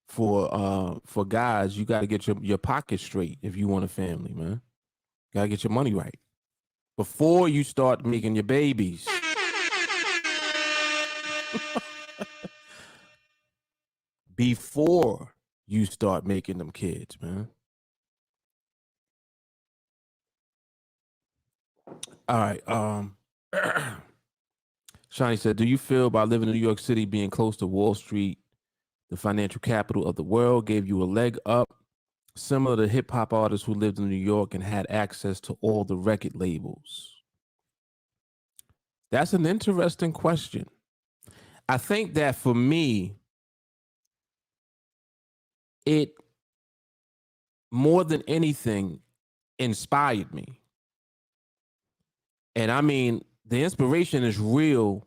For guys, you got to get your pocket straight if you want a family, man. Got to get your money right before you start making your babies. Before you start making them kids, man. All right. Shawnee said, "Do you feel by living in New York City, being close to Wall Street, the financial capital of the world, gave you a leg up, similar to hip hop artists who lived in New York and had access to all the record labels?" That's an interesting question. I think that for me, it more than anything inspired me. And I mean, the inspiration is real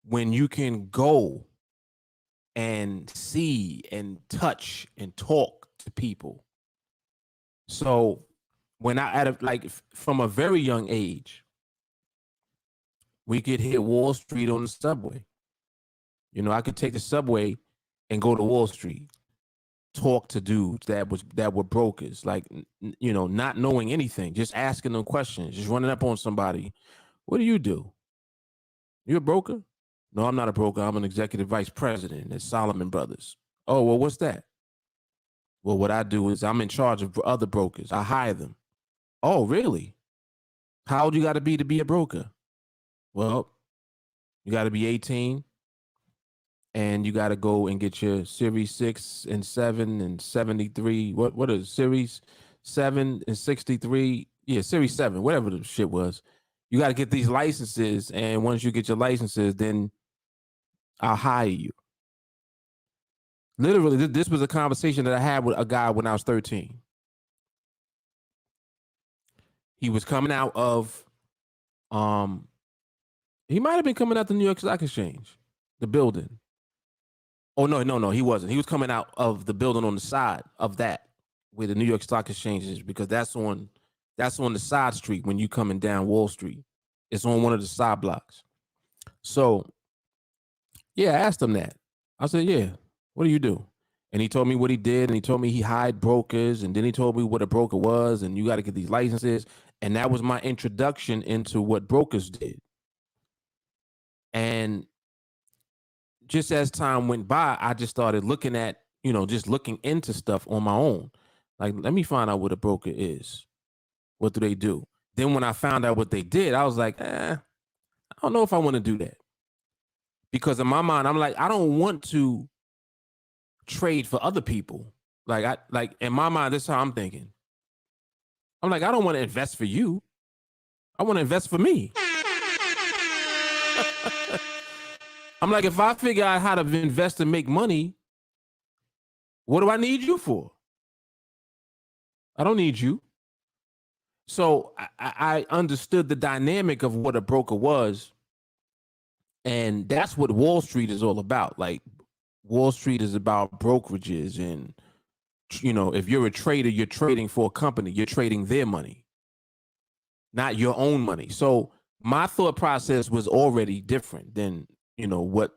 when you can go and see and touch and talk to people. So when I at a, like from a very young age, we could hit Wall Street on the subway. You know, I could take the subway and go to Wall Street, talk to dudes that were brokers, like you know, not knowing anything, just asking them questions, just running up on somebody. What do you do? You a broker? No, I'm not a broker. I'm an executive vice president at Solomon Brothers. Oh, well, what's that? Well, what I do is I'm in charge of other brokers. I hire them. Oh, really? How old you got to be a broker? Well, you got to be 18 and you got to go and get your Series 6 and 7 and 73. What is Series 7 and 63? Yeah, Series 7, whatever the shit was. You got to get these licenses, and once you get your licenses, then I'll hire you. Literally, this was a conversation that I had with a guy when I was 13. He was coming out of he might have been coming out the New York Stock Exchange, the building. Oh no, he wasn't. He was coming out of the building on the side of that where the New York Stock Exchange is, because that's on the side street when you coming down Wall Street. It's on one of the side blocks. So yeah, I asked him that. I said, "Yeah, what do you do?" And he told me what he did, and he told me he hired brokers, and then he told me what a broker was, and you got to get these licenses, and that was my introduction into what brokers did. And just as time went by, I just started looking at, you know, just looking into stuff on my own. Like, let me find out what a broker is. What do they do? Then when I found out what they did, I was like, I don't know if I want to do that. Because in my mind, I'm like, I don't want to trade for other people. Like in my mind, this is how I'm thinking. I'm like, I don't want to invest for you. I want to invest for me. I'm like, if I figure out how to invest and make money, what do I need you for? I don't need you. So I understood the dynamic of what a broker was. And that's what Wall Street is all about. Like, Wall Street is about brokerages. And, you know, if you're a trader, you're trading for a company, you're trading their money, not your own money. So my thought process was already different than, you know, what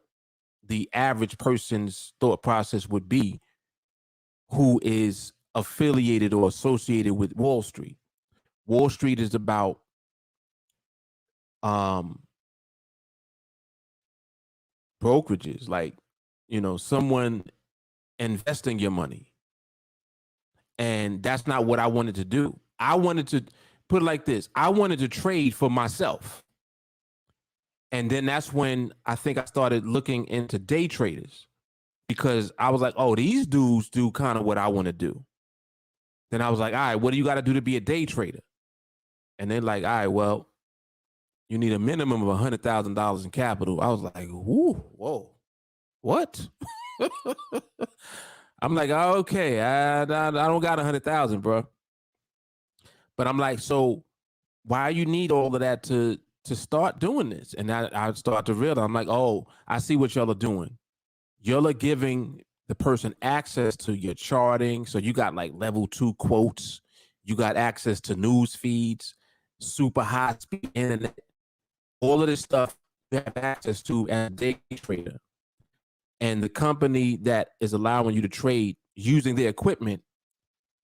the average person's thought process would be who is affiliated or associated with Wall Street. Wall Street is about brokerages. Like, someone investing your money. And that's not what I wanted to do. I wanted to put it like this. I wanted to trade for myself. And then that's when I think I started looking into day traders, because I was like, oh, these dudes do kind of what I want to do. Then I was like, all right, what do you got to do to be a day trader? And they're like, all right, well, you need a minimum of $100,000 in capital. I was like, whoa, what? I'm like, okay, I don't got 100,000, bro. But I'm like, so why you need all of that to start doing this? And I start to realize, I'm like, oh, I see what y'all are doing. Y'all are giving the person access to your charting. So you got like level 2 quotes. You got access to news feeds, super high speed internet. All of this stuff you have access to as a day trader. And the company that is allowing you to trade using their equipment,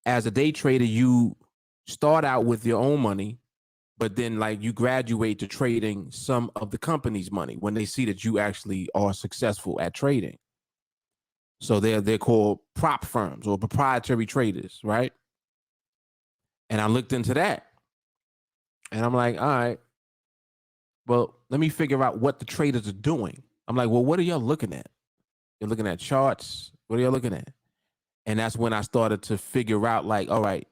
as a day trader, you start out with your own money, but then like you graduate to trading some of the company's money when they see that you actually are successful at trading. So they're called prop firms or proprietary traders, right? And I looked into that, and I'm like, all right, well, let me figure out what the traders are doing. I'm like, well, what are y'all looking at? You're looking at charts. What are y'all looking at? And that's when I started to figure out, like, all right,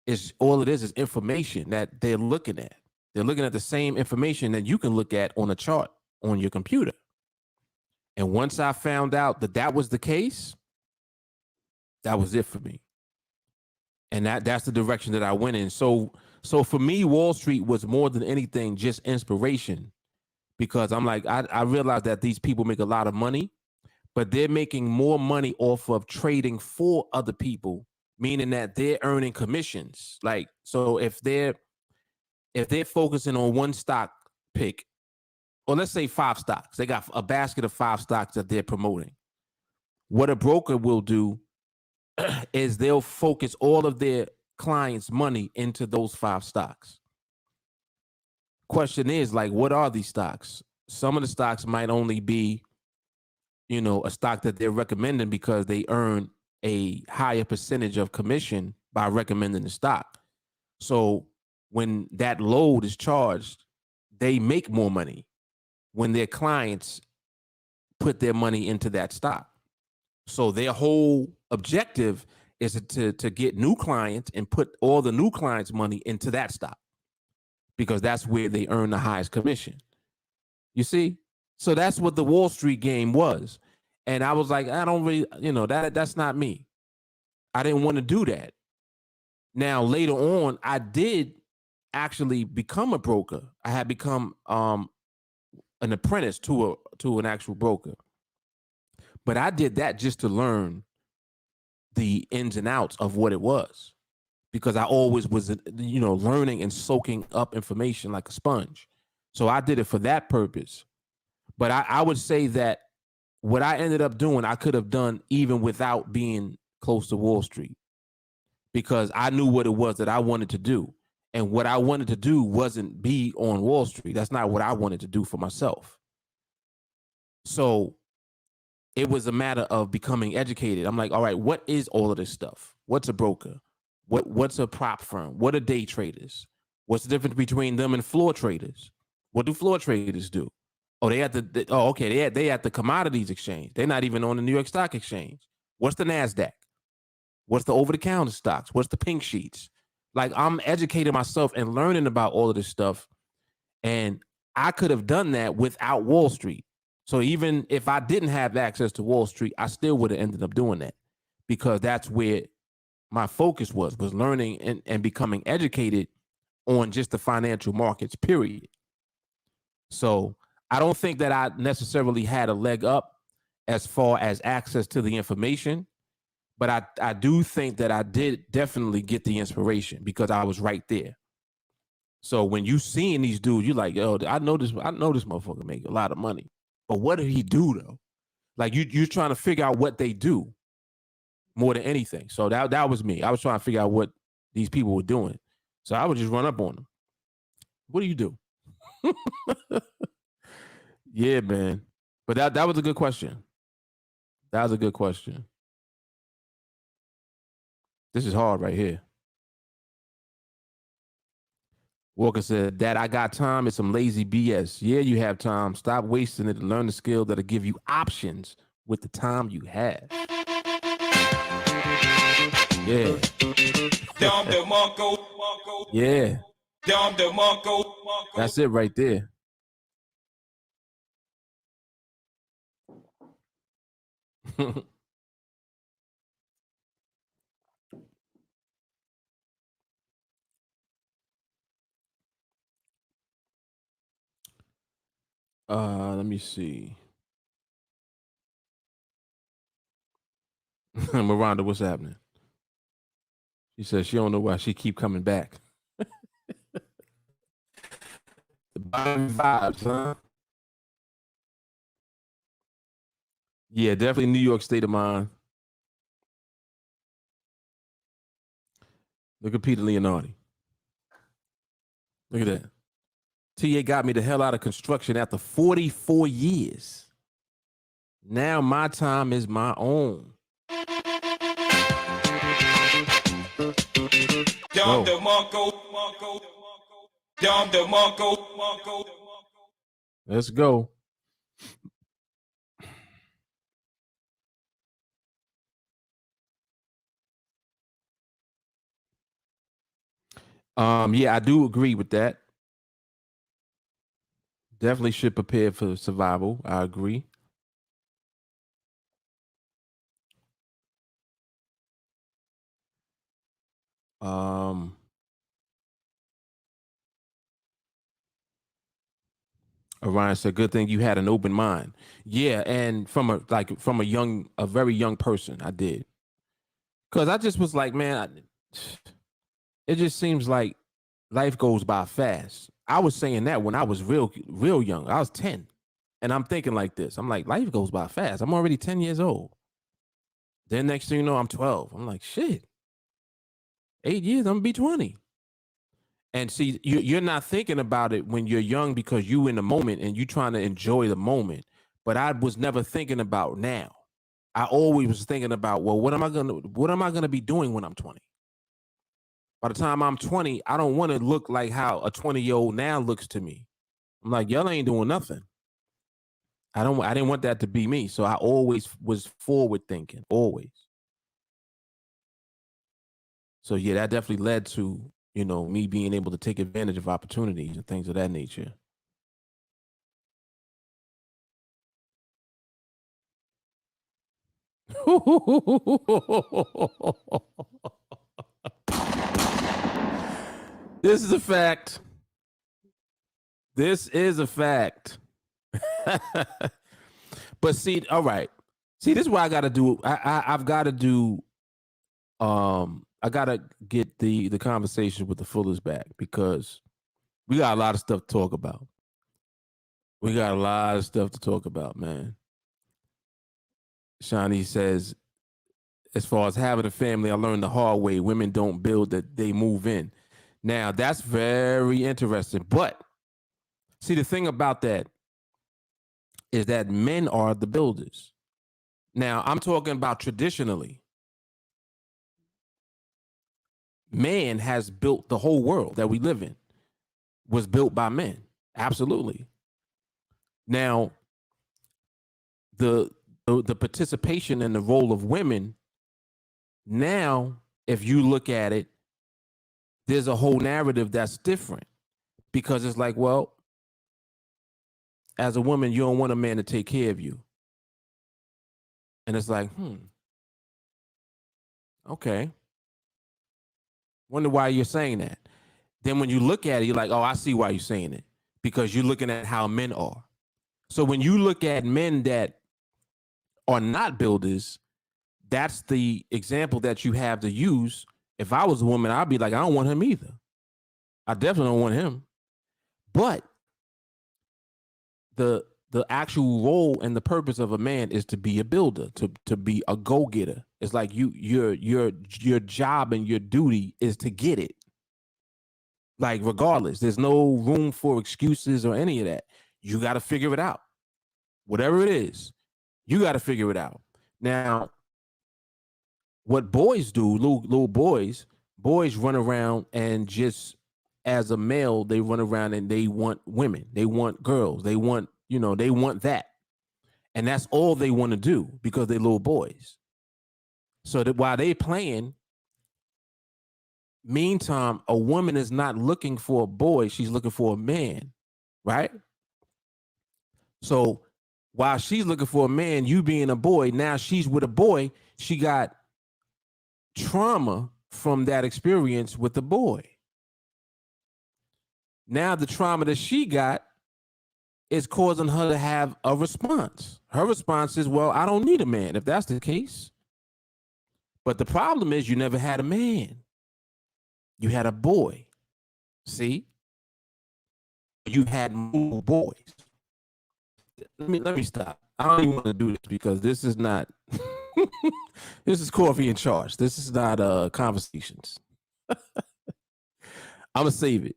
it's all it is information that they're looking at. They're looking at the same information that you can look at on a chart on your computer. And once I found out that that was the case, that was it for me. And that's the direction that I went in. So for me, Wall Street was more than anything just inspiration, because I'm like, I realized that these people make a lot of money, but they're making more money off of trading for other people, meaning that they're earning commissions. Like, so if they're focusing on one stock pick, or let's say 5 stocks, they got a basket of 5 stocks that they're promoting. What a broker will do is they'll focus all of their clients' money into those 5 stocks. Question is, like, what are these stocks? Some of the stocks might only be, a stock that they're recommending because they earn a higher percentage of commission by recommending the stock. So when that load is charged, they make more money when their clients put their money into that stock. So their whole objective is to get new clients and put all the new clients' money into that stock, because that's where they earn the highest commission. You see? So that's what the Wall Street game was. And I was like, I don't really, that's not me. I didn't want to do that. Now, later on, I did actually become a broker. I had become an apprentice to an actual broker. But I did that just to learn the ins and outs of what it was, because I always was, learning and soaking up information like a sponge. So I did it for that purpose. But I would say that what I ended up doing, I could have done even without being close to Wall Street, because I knew what it was that I wanted to do. And what I wanted to do wasn't be on Wall Street. That's not what I wanted to do for myself. So it was a matter of becoming educated. I'm like, all right, what is all of this stuff? What's a broker? What's a prop firm? What are day traders? What's the difference between them and floor traders? What do floor traders do? Oh, they at the Commodities Exchange. They're not even on the New York Stock Exchange. What's the NASDAQ? What's the over-the-counter stocks? What's the pink sheets? Like, I'm educating myself and learning about all of this stuff. And I could have done that without Wall Street. So even if I didn't have access to Wall Street, I still would have ended up doing that, because that's where my focus was learning and becoming educated on just the financial markets, period. So I don't think that I necessarily had a leg up as far as access to the information, but I do think that I did definitely get the inspiration because I was right there. So when you seeing these dudes, you're like, yo, I know this motherfucker make a lot of money. But what did he do though? Like you're trying to figure out what they do more than anything. So that was me. I was trying to figure out what these people were doing. So I would just run up on them. What do you do? Yeah, man. But that was a good question. That was a good question. This is hard right here. Walker said, Dad, I got time. It's some lazy BS. Yeah, you have time. Stop wasting it to learn the skill that'll give you options with the time you have. Yeah. Yeah. That's it right there. Let me see. Miranda, what's happening? She says she don't know why she keep coming back. The Binary vibes, huh? Yeah, definitely New York state of mind. Look at Peter Leonardi. Look at that. TA got me the hell out of construction after 44 years. Now my time is my own. Let's go. Yeah, I do agree with that. Definitely should prepare for survival. I agree. Orion said, "Good thing you had an open mind." Yeah, and from a very young person, I did, because I just was like, man, it just seems like life goes by fast. I was saying that when I was real young. I was 10, and I'm thinking like this. I'm like, life goes by fast. I'm already 10 years old. Then next thing you know, I'm 12. I'm like, shit, 8 years, I'm gonna be 20. And see, you're not thinking about it when you're young because you in the moment and you trying to enjoy the moment. But I was never thinking about now. I always was thinking about, well, what am I gonna be doing when I'm 20? By the time I'm 20, I don't want to look like how a 20-year-old now looks to me. I'm like, y'all ain't doing nothing. I didn't want that to be me. So I always was forward thinking, always. So yeah, that definitely led to, me being able to take advantage of opportunities and things of that nature. This is a fact. This is a fact. But see, all right. See, this is what I gotta do. I've gotta do I gotta get the conversation with the Fullers back because we got a lot of stuff to talk about. We got a lot of stuff to talk about, man. Shawnee says, as far as having a family, I learned the hard way. Women don't build, that they move in. Now, that's very interesting. But see, the thing about that is that men are the builders. Now, I'm talking about traditionally. Man has built the whole world that we live in, was built by men. Absolutely. Now, the participation and the role of women, now, if you look at it, there's a whole narrative that's different because it's like, well, as a woman, you don't want a man to take care of you. And it's like, okay. Wonder why you're saying that. Then when you look at it, you're like, oh, I see why you're saying it. Because you're looking at how men are. So when you look at men that are not builders, that's the example that you have to use. If I was a woman, I'd be like, I don't want him either. I definitely don't want him. But the actual role and the purpose of a man is to be a builder, to be a go-getter. It's like your job and your duty is to get it. Like regardless, there's no room for excuses or any of that. You got to figure it out. Whatever it is, you got to figure it out. Now, what boys do, little boys run around and just as a male, they run around and they want women, they want girls, they want, they want that. And that's all they want to do because they're little boys. So that while they playing, meantime, a woman is not looking for a boy, she's looking for a man, right? So while she's looking for a man, you being a boy, now she's with a boy, she got trauma from that experience with the boy. Now the trauma that she got is causing her to have a response. Her response is, well, I don't need a man if that's the case. But the problem is you never had a man. You had a boy. See? You had more boys. Let me stop. I don't even want to do this because this is not this is coffee and charge. This is not conversations. I'm gonna save it.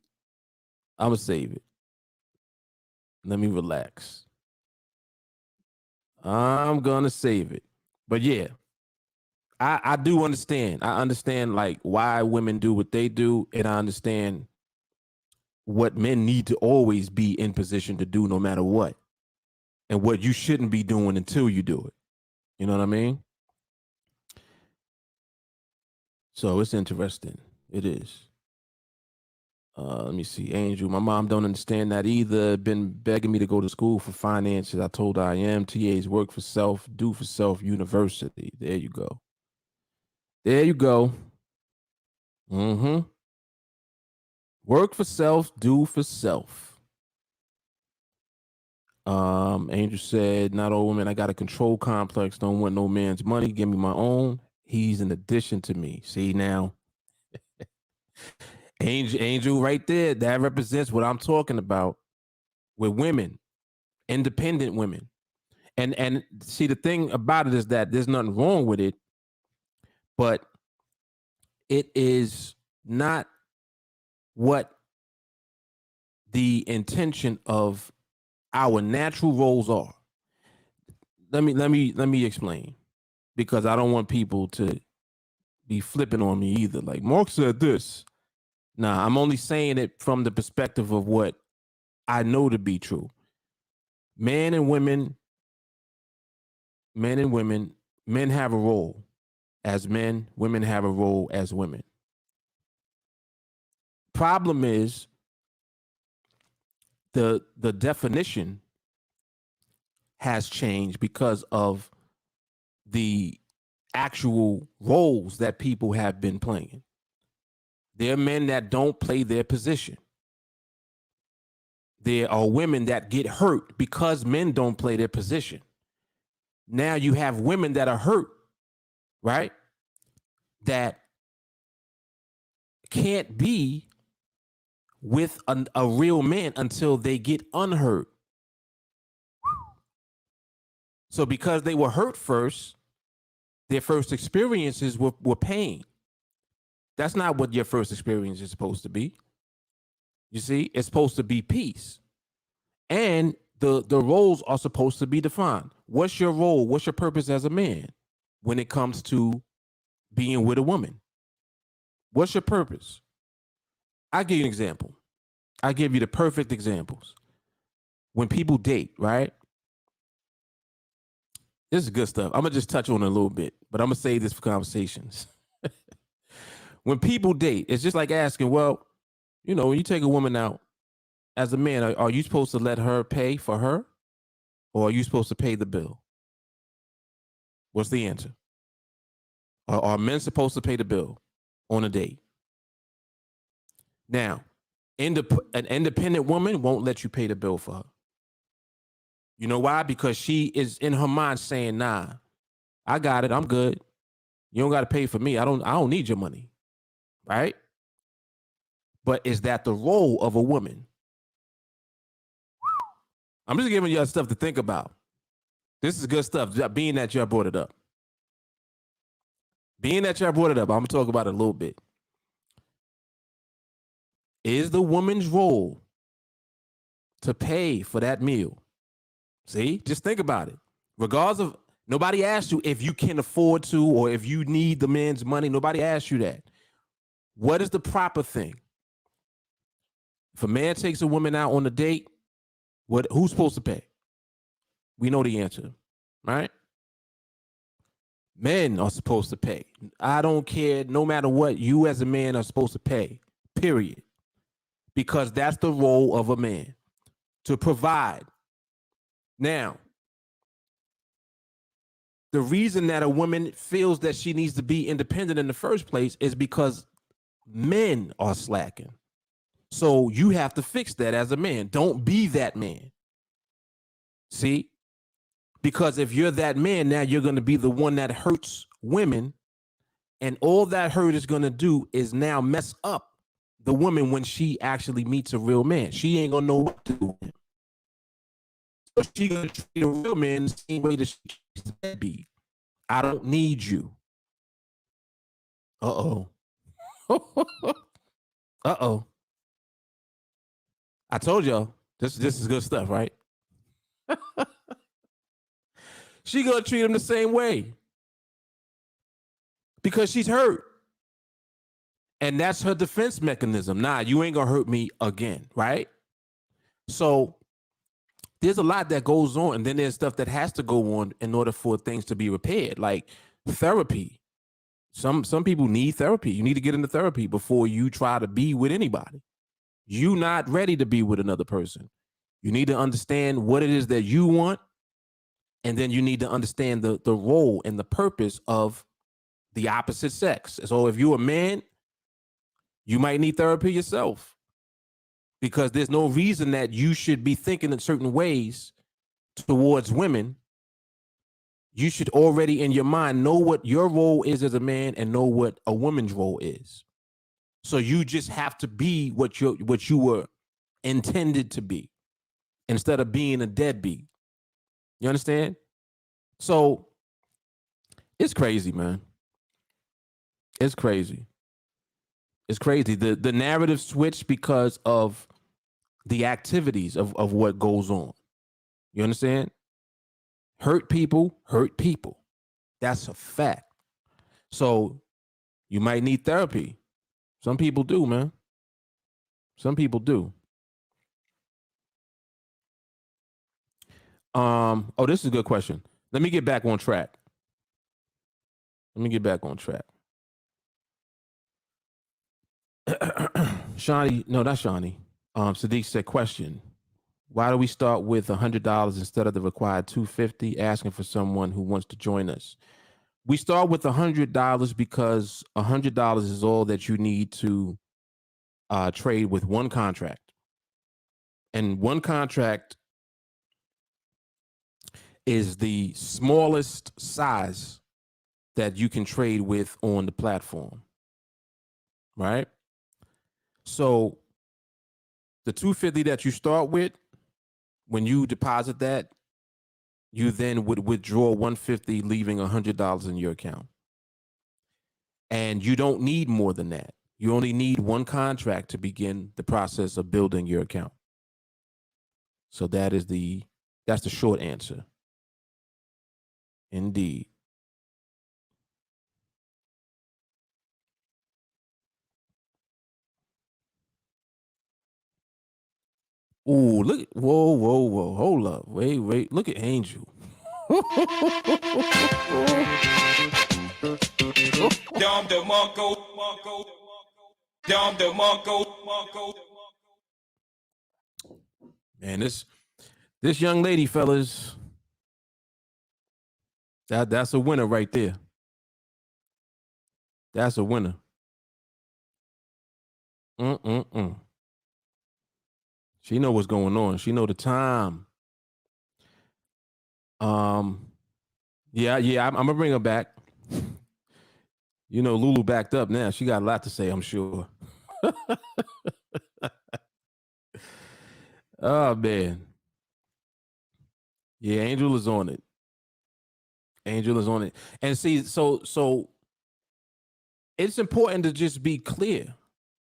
Let me relax. I'm gonna save it. But yeah, I do understand. I understand like why women do what they do, and I understand what men need to always be in position to do no matter what, and what you shouldn't be doing until you do it. You know what I mean? So it's interesting. It is. Let me see. Angel, my mom don't understand that either. Been begging me to go to school for finances. I told her I am. TA's work for self, do for self university. There you go. There you go. Mm-hmm. Work for self, do for self. Angel said, not all women, I got a control complex, don't want no man's money, give me my own. He's an addition to me. See now, Angel right there, that represents what I'm talking about with women, independent women. And see, the thing about it is that there's nothing wrong with it, but it is not what the intention of our natural roles are. Let me explain, because I don't want people to be flipping on me either. Like Mark said this. Nah, I'm only saying it from the perspective of what I know to be true. Men and women, men have a role as men, women have a role as women. Problem is the definition has changed because of the actual roles that people have been playing. There are men that don't play their position. There are women that get hurt because men don't play their position. Now you have women that are hurt, right? That can't be with a real man until they get unhurt. So because they were hurt first, their first experiences were pain. That's not what your first experience is supposed to be. You see, it's supposed to be peace. And the roles are supposed to be defined. What's your role? What's your purpose as a man when it comes to being with a woman? What's your purpose? I'll give you an example. I give you the perfect examples. When people date, right? This is good stuff. I'm going to just touch on it a little bit, but I'm going to save this for conversations. When people date, it's just like asking, well, when you take a woman out as a man, are you supposed to let her pay for her, or are you supposed to pay the bill? What's the answer? Are men supposed to pay the bill on a date? Now, an independent woman won't let you pay the bill for her. You know why? Because she is in her mind saying, nah, I got it. I'm good. You don't got to pay for me. I don't need your money. Right? But is that the role of a woman? I'm just giving y'all stuff to think about. This is good stuff, being that y'all brought it up. I'm going to talk about it a little bit. Is the woman's role to pay for that meal? See, just think about it. Regardless of Nobody asked you if you can afford to or if you need the man's money. Nobody asked you that. What is the proper thing? If a man takes a woman out on a date, who's supposed to pay? We know the answer, right? Men are supposed to pay. I don't care. No matter what, you as a man are supposed to pay, period. Because that's the role of a man, to provide. Now, the reason that a woman feels that she needs to be independent in the first place is because men are slacking. So you have to fix that as a man. Don't be that man. See? Because if you're that man, now you're going to be the one that hurts women. And all that hurt is going to do is now mess up the woman when she actually meets a real man. She ain't going to know what to do with him. So she going to treat a real man the same way that she treats a deadbeat. I don't need you. Uh-oh. Uh-oh. I told y'all, this is good stuff, right? She going to treat him the same way. Because she's hurt. And that's her defense mechanism. Nah, you ain't going to hurt me again, right? So there's a lot that goes on, and then there's stuff that has to go on in order for things to be repaired, like therapy. Some people need therapy. You need to get into therapy before you try to be with anybody. You're not ready to be with another person. You need to understand what it is that you want, and then you need to understand the role and the purpose of the opposite sex. So if you're a man, you might need therapy yourself, because there's no reason that you should be thinking in certain ways towards women. You should already in your mind know what your role is as a man and know what a woman's role is. So you just have to be what you were intended to be instead of being a deadbeat. You understand? So it's crazy, man. It's crazy. It's crazy. The narrative switched because of the activities of what goes on. You understand? Hurt people hurt people. That's a fact. So you might need therapy. Some people do, man. Some people do. Oh, this is a good question. Let me get back on track. Shawnee, no, not Shawnee. Sadiq said, question. Why do we start with $100 instead of the required $250, asking for someone who wants to join us? We start with $100 because $100 is all that you need to trade with one contract. And one contract is the smallest size that you can trade with on the platform, right? So the $250 that you start with, when you deposit that, you then would withdraw $150, leaving $100 in your account. And you don't need more than that. You only need one contract to begin the process of building your account. So that's the short answer. Indeed. Ooh, look. Whoa. Hold up. Wait. Look at Angel. Man, this young lady, fellas, that's a winner right there. That's a winner. She know what's going on. She know the time. Yeah, I'm gonna bring her back. You know, Lulu backed up now. She got a lot to say, I'm sure. Oh man. Yeah, Angel is on it. And see, so it's important to just be clear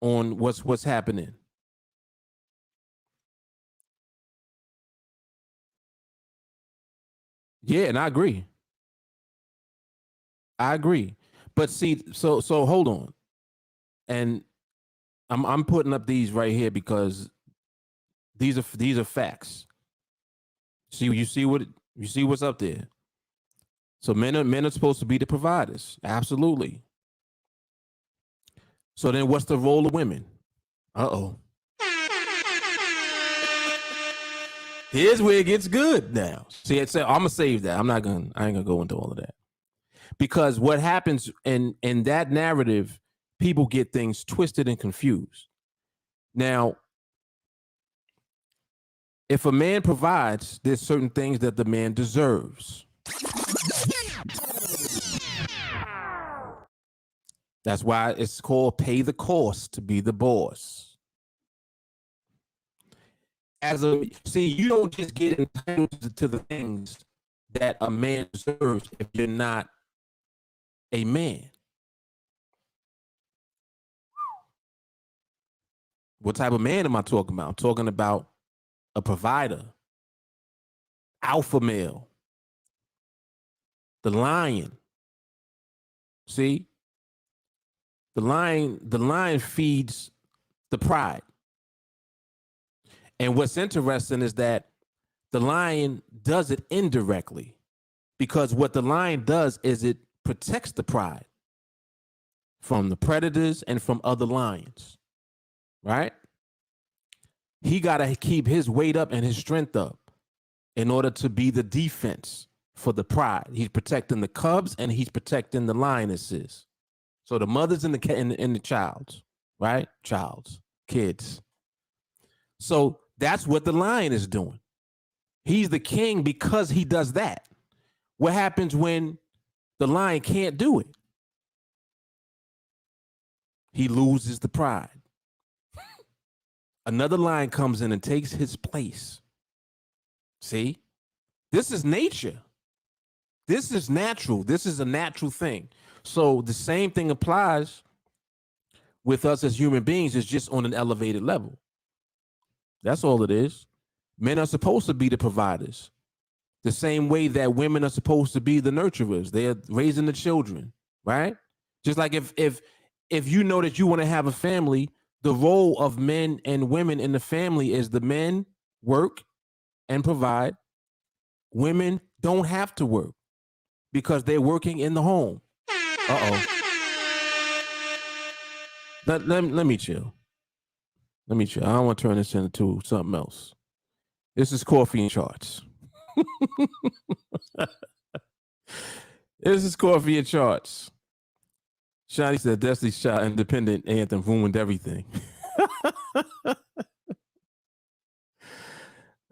on what's happening. Yeah, and I agree. I agree. But see, so hold on. And I'm putting up these right here because these are facts. See, you see what's up there. So men are supposed to be the providers. Absolutely. So then what's the role of women? Uh-oh. Here's where it gets good now. See, I'm gonna save that. I ain't gonna go into all of that. Because what happens in that narrative, people get things twisted and confused. Now, if a man provides, there's certain things that the man deserves. That's why it's called pay the cost to be the boss. You don't just get entitled to the things that a man deserves if you're not a man. What type of man am I talking about? I'm talking about a provider, alpha male, the lion. See, the lion feeds the pride. And what's interesting is that the lion does it indirectly, because what the lion does is it protects the pride from the predators and from other lions, right? He got to keep his weight up and his strength up in order to be the defense for the pride. He's protecting the cubs and he's protecting the lionesses. So the mothers and the childs, right? Kids. So that's what the lion is doing. He's the king because he does that. What happens when the lion can't do it? He loses the pride. Another lion comes in and takes his place. See? This is nature. This is natural. This is a natural thing. So the same thing applies with us as human beings, is just on an elevated level. That's all it is. Men are supposed to be the providers. The same way that women are supposed to be the nurturers. They're raising the children, right? Just like if you know that you want to have a family, the role of men and women in the family is the men work and provide. Women don't have to work because they're working in the home. Uh-oh. Let me chill. Let me chill. I don't want to turn this into something else. This is Coffee and Charts. This is Coffee and Charts. Shiny said Destiny's Child independent anthem ruined everything.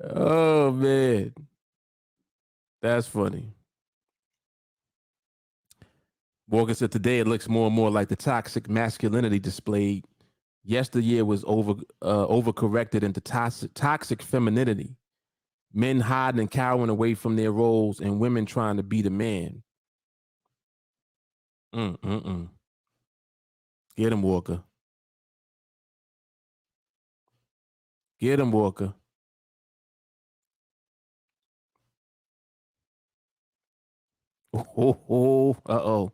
Oh, man. That's funny. Morgan said today it looks more and more like the toxic masculinity displayed yesteryear was overcorrected into toxic femininity. Men hiding and cowering away from their roles, and women trying to be the man. Get him, Walker. Get him, Walker. Uh-oh.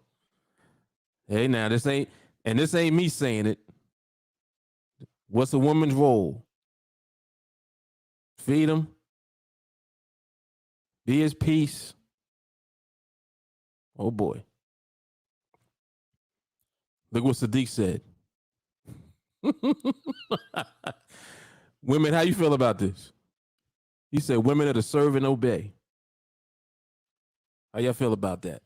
Hey, now this ain't me saying it. What's a woman's role? Feed him. Be his peace. Oh boy. Look what Sadiq said. Women, how you feel about this? He said women are to serve and obey. How y'all feel about that?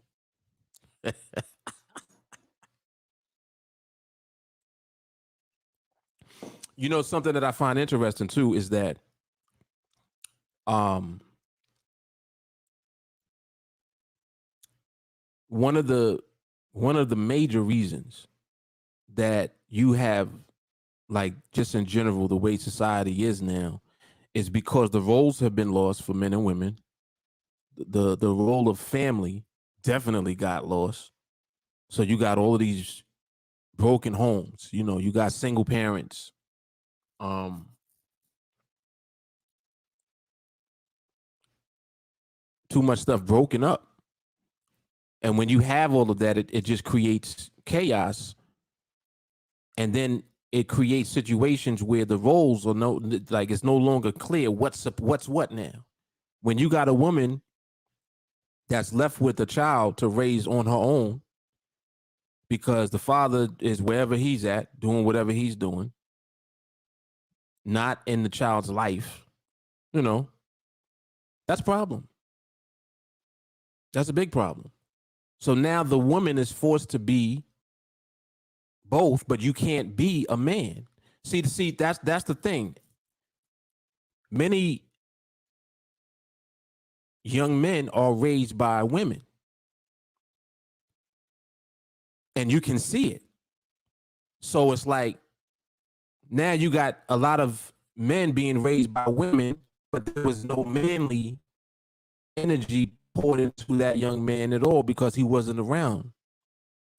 You know, something that I find interesting too is that one of the major reasons that you have, like, just in general, the way society is now, is because the roles have been lost for men and women. The role of family definitely got lost. So you got all of these broken homes. You know, you got single parents. Too much stuff broken up. And when you have all of that, it just creates chaos. And then it creates situations where the roles are like it's no longer clear what's what now. When you got a woman that's left with a child to raise on her own because the father is wherever he's at, doing whatever he's doing, not in the child's life, that's a problem. That's a big problem. So now the woman is forced to be both, but you can't be a man. See, that's the thing. Many young men are raised by women, and you can see it. So it's like now you got a lot of men being raised by women, but there was no manly energy poured into that young man at all because he wasn't around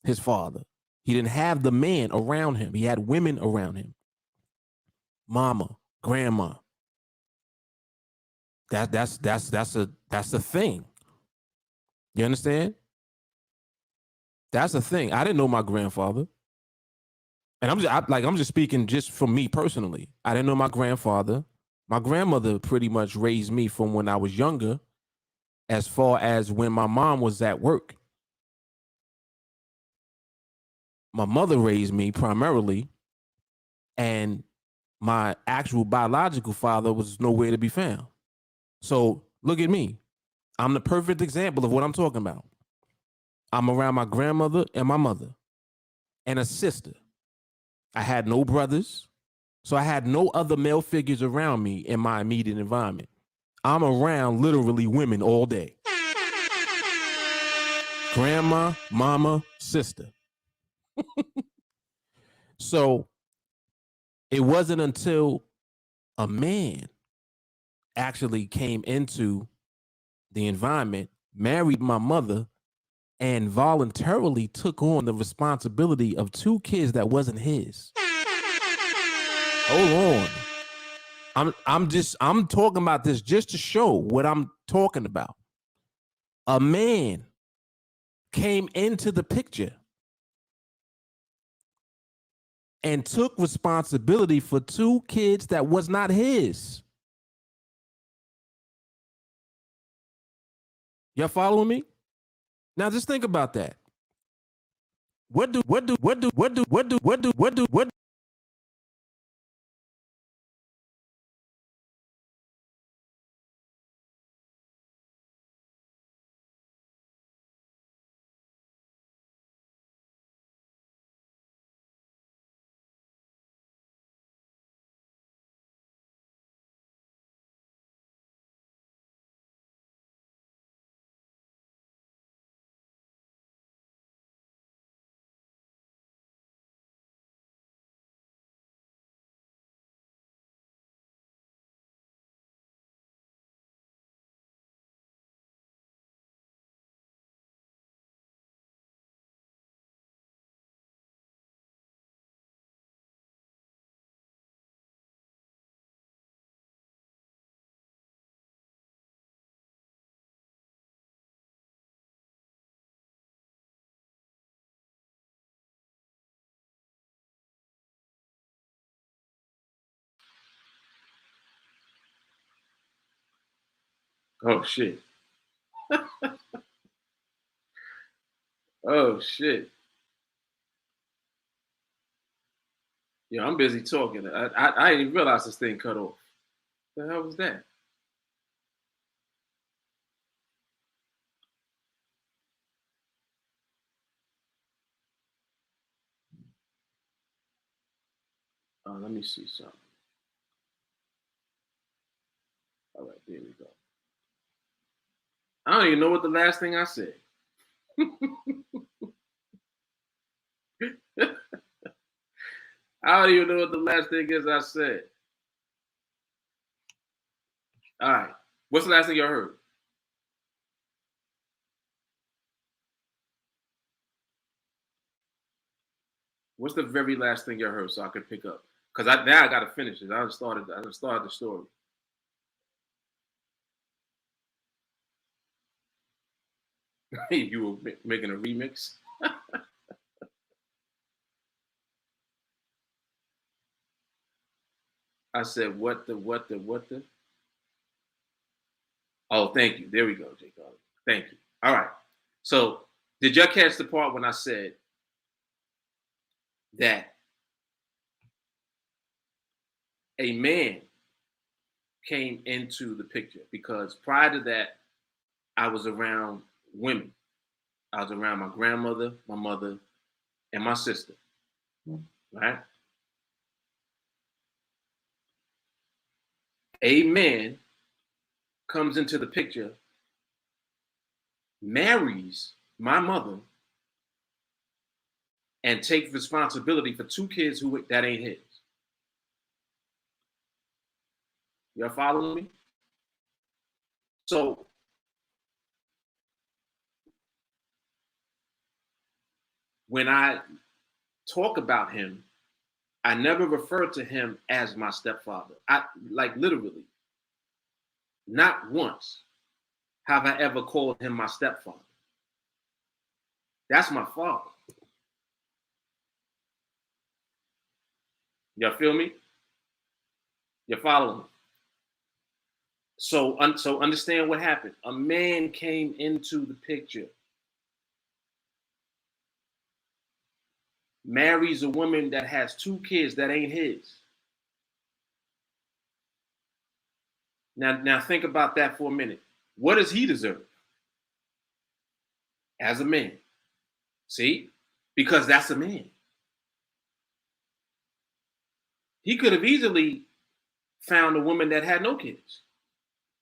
his father. He didn't have the man around him. He had women around him. Mama, grandma. That's a thing. You understand? That's a thing. I didn't know my grandfather. And I'm just speaking just for me personally. I didn't know my grandfather. My grandmother pretty much raised me from when I was younger, as far as when my mom was at work. My mother raised me primarily, and my actual biological father was nowhere to be found. So look at me. I'm the perfect example of what I'm talking about. I'm around my grandmother and my mother and a sister. I had no brothers, so I had no other male figures around me in my immediate environment. I'm around literally women all day. Grandma, mama, sister. So it wasn't until a man actually came into the environment, married my mother, and voluntarily took on the responsibility of 2 kids that wasn't his. Hold on. I'm talking about this just to show what I'm talking about. A man came into the picture and took responsibility for 2 kids that was not his. Y'all following me? Now just think about that. What do Oh shit. Oh shit. Yeah, I'm busy talking. I didn't even realize this thing cut off. The hell was that? Let me see something. All right, there we go. I don't even know what the last thing I said. I don't even know what the last thing is I said. All right. What's the last thing you heard? What's the very last thing you heard so I can pick up? Because now I got to finish it. I just started the story. You were making a remix. I said, what the? Oh, thank you. There we go, Jake. Thank you. All right. So, did y'all catch the part when I said that a man came into the picture? Because prior to that, I was around women. I was around my grandmother, my mother, and my sister. Right? A man comes into the picture, marries my mother, and takes responsibility for 2 kids that ain't his. Y'all following me? So when I talk about him, I never refer to him as my stepfather. I like literally, not once have I ever called him my stepfather. That's my father. Y'all feel me? You're following me? So understand what happened. A man came into the picture, marries a woman that has 2 kids that ain't his. Now think about that for a minute. What does he deserve as a man? See? Because that's a man. He could have easily found a woman that had no kids,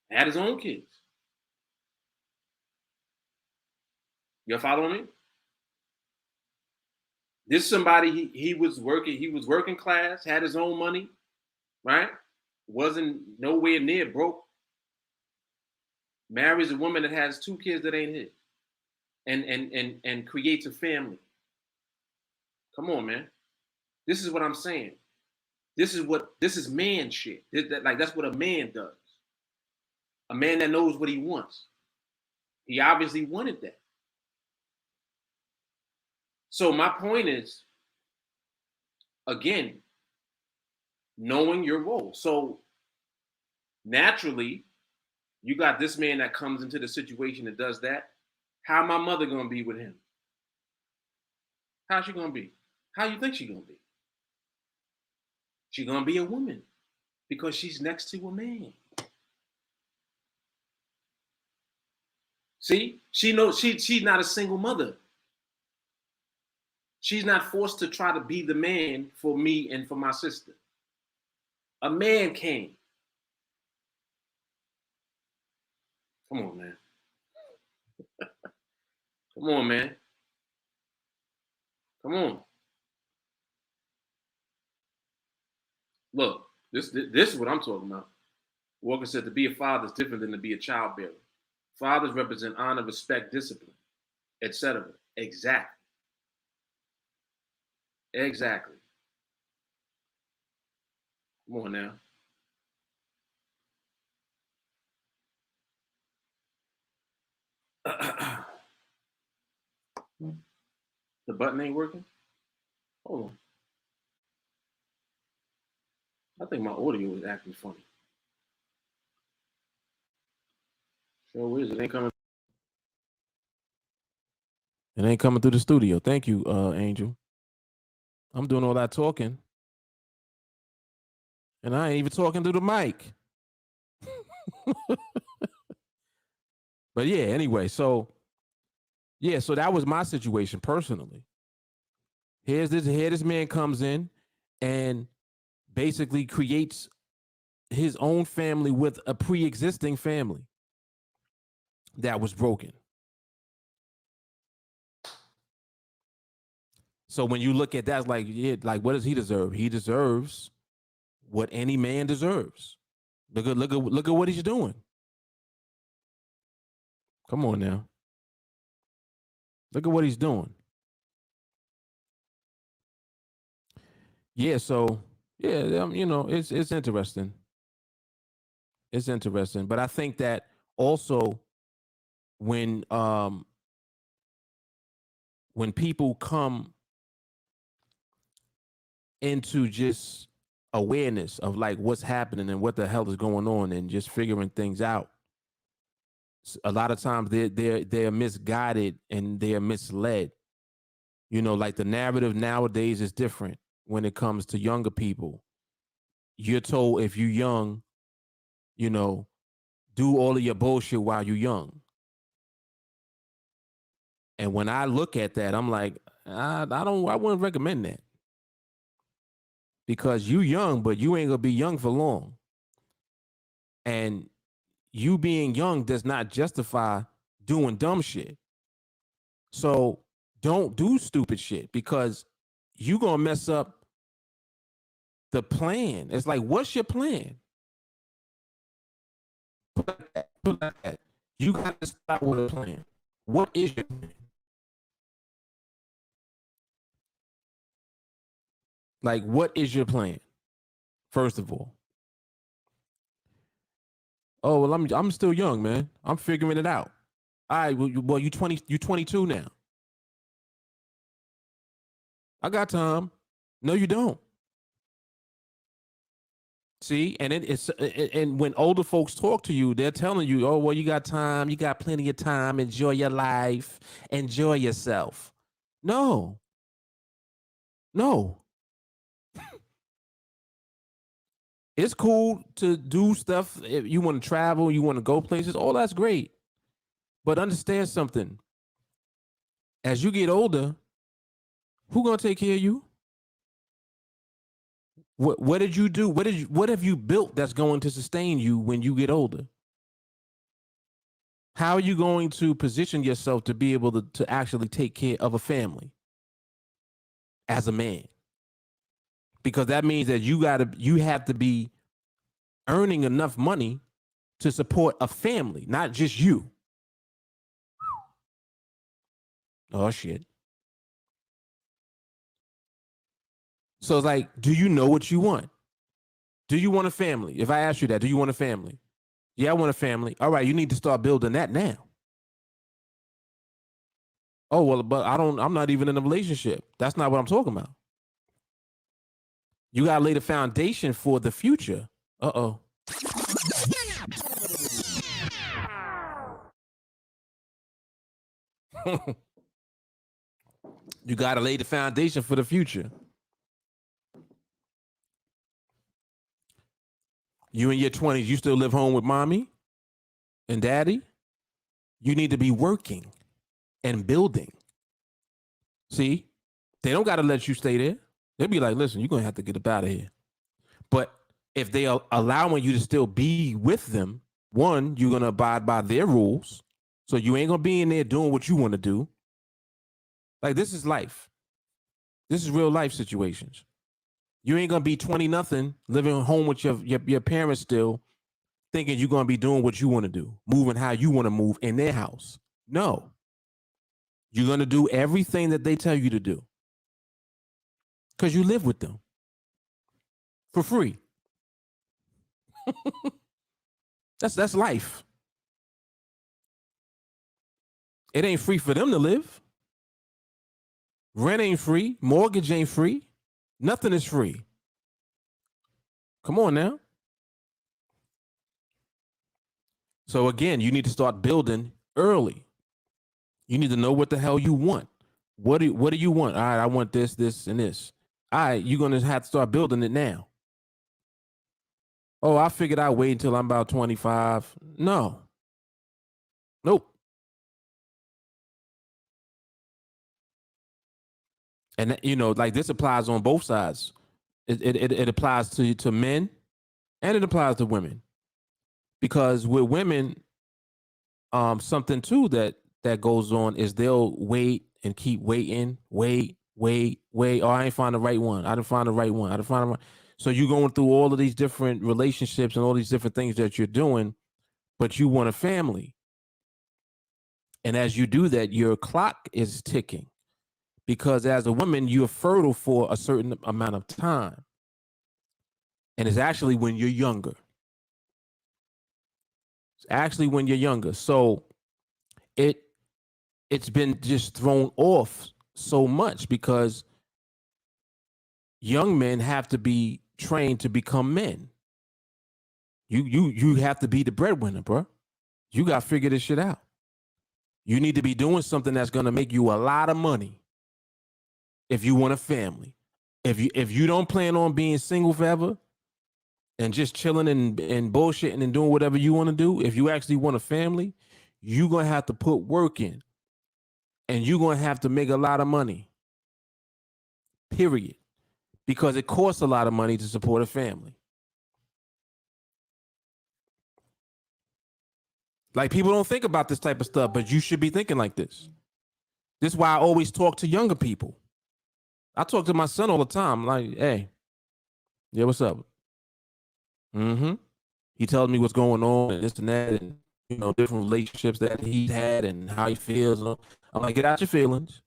had his own kids. You're following me? This is somebody he was working class, had his own money, right? Wasn't nowhere near broke. Marries a woman that has 2 kids that ain't his, and creates a family. Come on, man. This is what I'm saying. This is man shit. That's what a man does. A man that knows what he wants. He obviously wanted that. So my point is, again, knowing your role. So naturally, you got this man that comes into the situation and does that. How my mother gonna be with him? How's she gonna be? How you think she gonna be? She gonna be a woman because she's next to a man. See, she knows she's not a single mother. She's not forced to try to be the man for me and for my sister. A man came. Come on, man. Come on, man. Come on. Look, this is what I'm talking about. Walker said to be a father is different than to be a childbearer. Fathers represent honor, respect, discipline, etc. Exactly. Exactly. Come on now. The button ain't working? Hold on. I think my audio is acting funny. Sure is. It ain't coming. It ain't coming through the studio. Thank you, Angel. I'm doing all that talking. And I ain't even talking to the mic. But yeah, anyway, so that was my situation personally. Here this man comes in and basically creates his own family with a pre-existing family that was broken. So when you look at that, like what does he deserve? He deserves what any man deserves. Look at what he's doing. Come on now. Look at what he's doing. Yeah, so yeah, it's interesting. It's interesting, but I think that also when when people come into just awareness of like what's happening and what the hell is going on and just figuring things out, a lot of times they're misguided and they're misled. You know, like the narrative nowadays is different when it comes to younger people. You're told if you're young, you know, do all of your bullshit while you're young. And when I look at that, I'm like, I wouldn't recommend that, because you young, but you ain't gonna be young for long. And you being young does not justify doing dumb shit. So don't do stupid shit, because you gonna mess up the plan. It's like, what's your plan? You gotta start with a plan. What is your plan? Like, what is your plan? First of all. Oh, well, I'm still young, man. I'm figuring it out. All right, well, you 22 now. I got time. No, you don't. See, and and when older folks talk to you, they're telling you, "Oh, well, you got time. You got plenty of time. Enjoy your life. Enjoy yourself." No, no. It's cool to do stuff. If you want to travel, you want to go places, all that's great. But understand something. As you get older, who gonna take care of you? What did you do? What have you built that's going to sustain you when you get older? How are you going to position yourself to be able to actually take care of a family as a man? Because that means that you have to be earning enough money to support a family, not just you. Oh shit. So it's like, do you know what you want? Do you want a family? If I ask you that, do you want a family? Yeah, I want a family. All right, you need to start building that now. Oh, well, but I'm not even in a relationship. That's not what I'm talking about. You got to lay the foundation for the future. Uh-oh. You got to lay the foundation for the future. You in your 20s, you still live home with mommy and daddy? You need to be working and building. See, they don't got to let you stay there. They'll be like, listen, you're going to have to get up out of here. But if they are allowing you to still be with them, one, you're going to abide by their rules. So you ain't going to be in there doing what you want to do. Like, this is life. This is real life situations. You ain't going to be 20 nothing living home with your parents still, thinking you're going to be doing what you want to do, moving how you want to move in their house. No. You're going to do everything that they tell you to do, because you live with them for free. That's life. It ain't free for them to live. Rent ain't free. Mortgage ain't free. Nothing is free. Come on now. So again, you need to start building early. You need to know what the hell you want. What do you want? All right, I want this, this, and this. All right, you're gonna have to start building it now. Oh, I figured I'd wait until I'm about 25. No. Nope. And you know, like, this applies on both sides. It applies to men, and it applies to women. Because with women, something too that goes on is they'll wait and keep waiting, wait. Oh, I ain't find the right one. I didn't find the right one. I didn't find the right. So you're going through all of these different relationships and all these different things that you're doing, but you want a family. And as you do that, your clock is ticking, because as a woman, you're fertile for a certain amount of time. And it's actually when you're younger. It's actually when you're younger. So it's been just thrown off so much because young men have to be trained to become men. You have to be the breadwinner, bro. You got to figure this shit out. You need to be doing something that's going to make you a lot of money if you want a family. If you don't plan on being single forever and just chilling and bullshitting and doing whatever you want to do, if you actually want a family, you're going to have to put work in. And you're going to have to make a lot of money. Period. Because it costs a lot of money to support a family. Like, people don't think about this type of stuff, but you should be thinking like this. This is why I always talk to younger people. I talk to my son all the time. Like, hey, yeah, what's up? Mm-hmm. He tells me what's going on and this and that, and different relationships that he's had and how he feels. I'm like, get out your feelings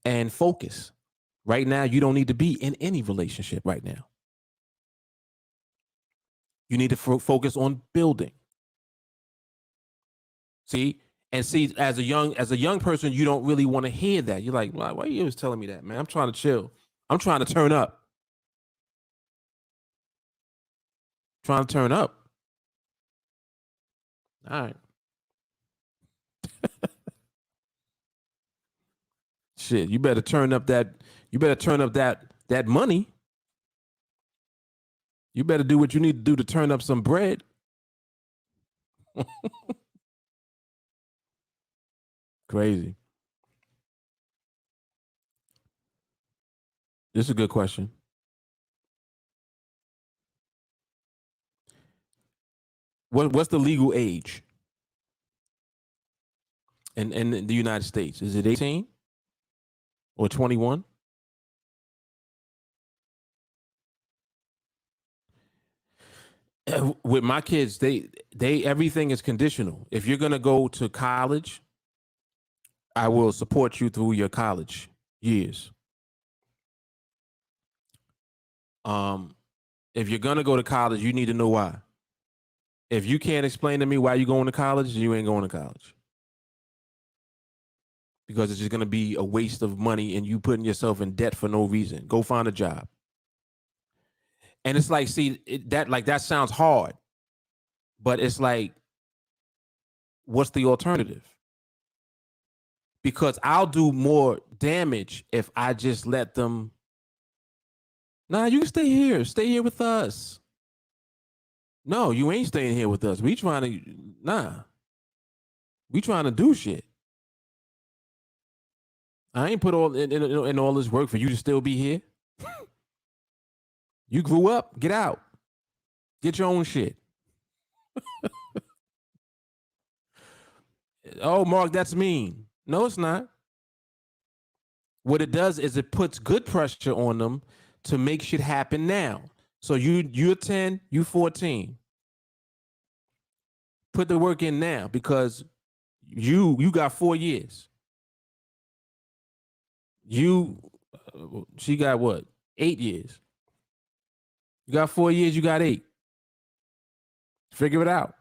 and focus. Right now, you don't need to be in any relationship right now. You need to focus on building. See, as a young person, you don't really want to hear that. You're like, why are you always telling me that, man? I'm trying to chill. I'm trying to turn up. Trying to turn up. All right. Shit, you better turn up that. You better turn up that money. You better do what you need to do to turn up some bread. Crazy. This is a good question. What's the legal age in the United States? Is it 18 or 21? With my kids, they everything is conditional. If you're gonna go to college, I will support you through your college years. If you're gonna go to college, you need to know why. If you can't explain to me why you're going to college, you ain't going to college. Because it's just gonna be a waste of money and you putting yourself in debt for no reason. Go find a job. And it's like, see, that sounds hard, but it's like, what's the alternative? Because I'll do more damage if I just let them. Nah, you can stay here. Stay here with us. No, you ain't staying here with us. We trying to do shit. I ain't put all in all this work for you to still be here. You grew up. Get out. Get your own shit. Oh, Mark, that's mean. No, it's not. What it does is it puts good pressure on them to make shit happen now. So you're 10, you 14. Put the work in now because you got 4 years. She got what? 8 years. You got 4 years, you got 8. Figure it out.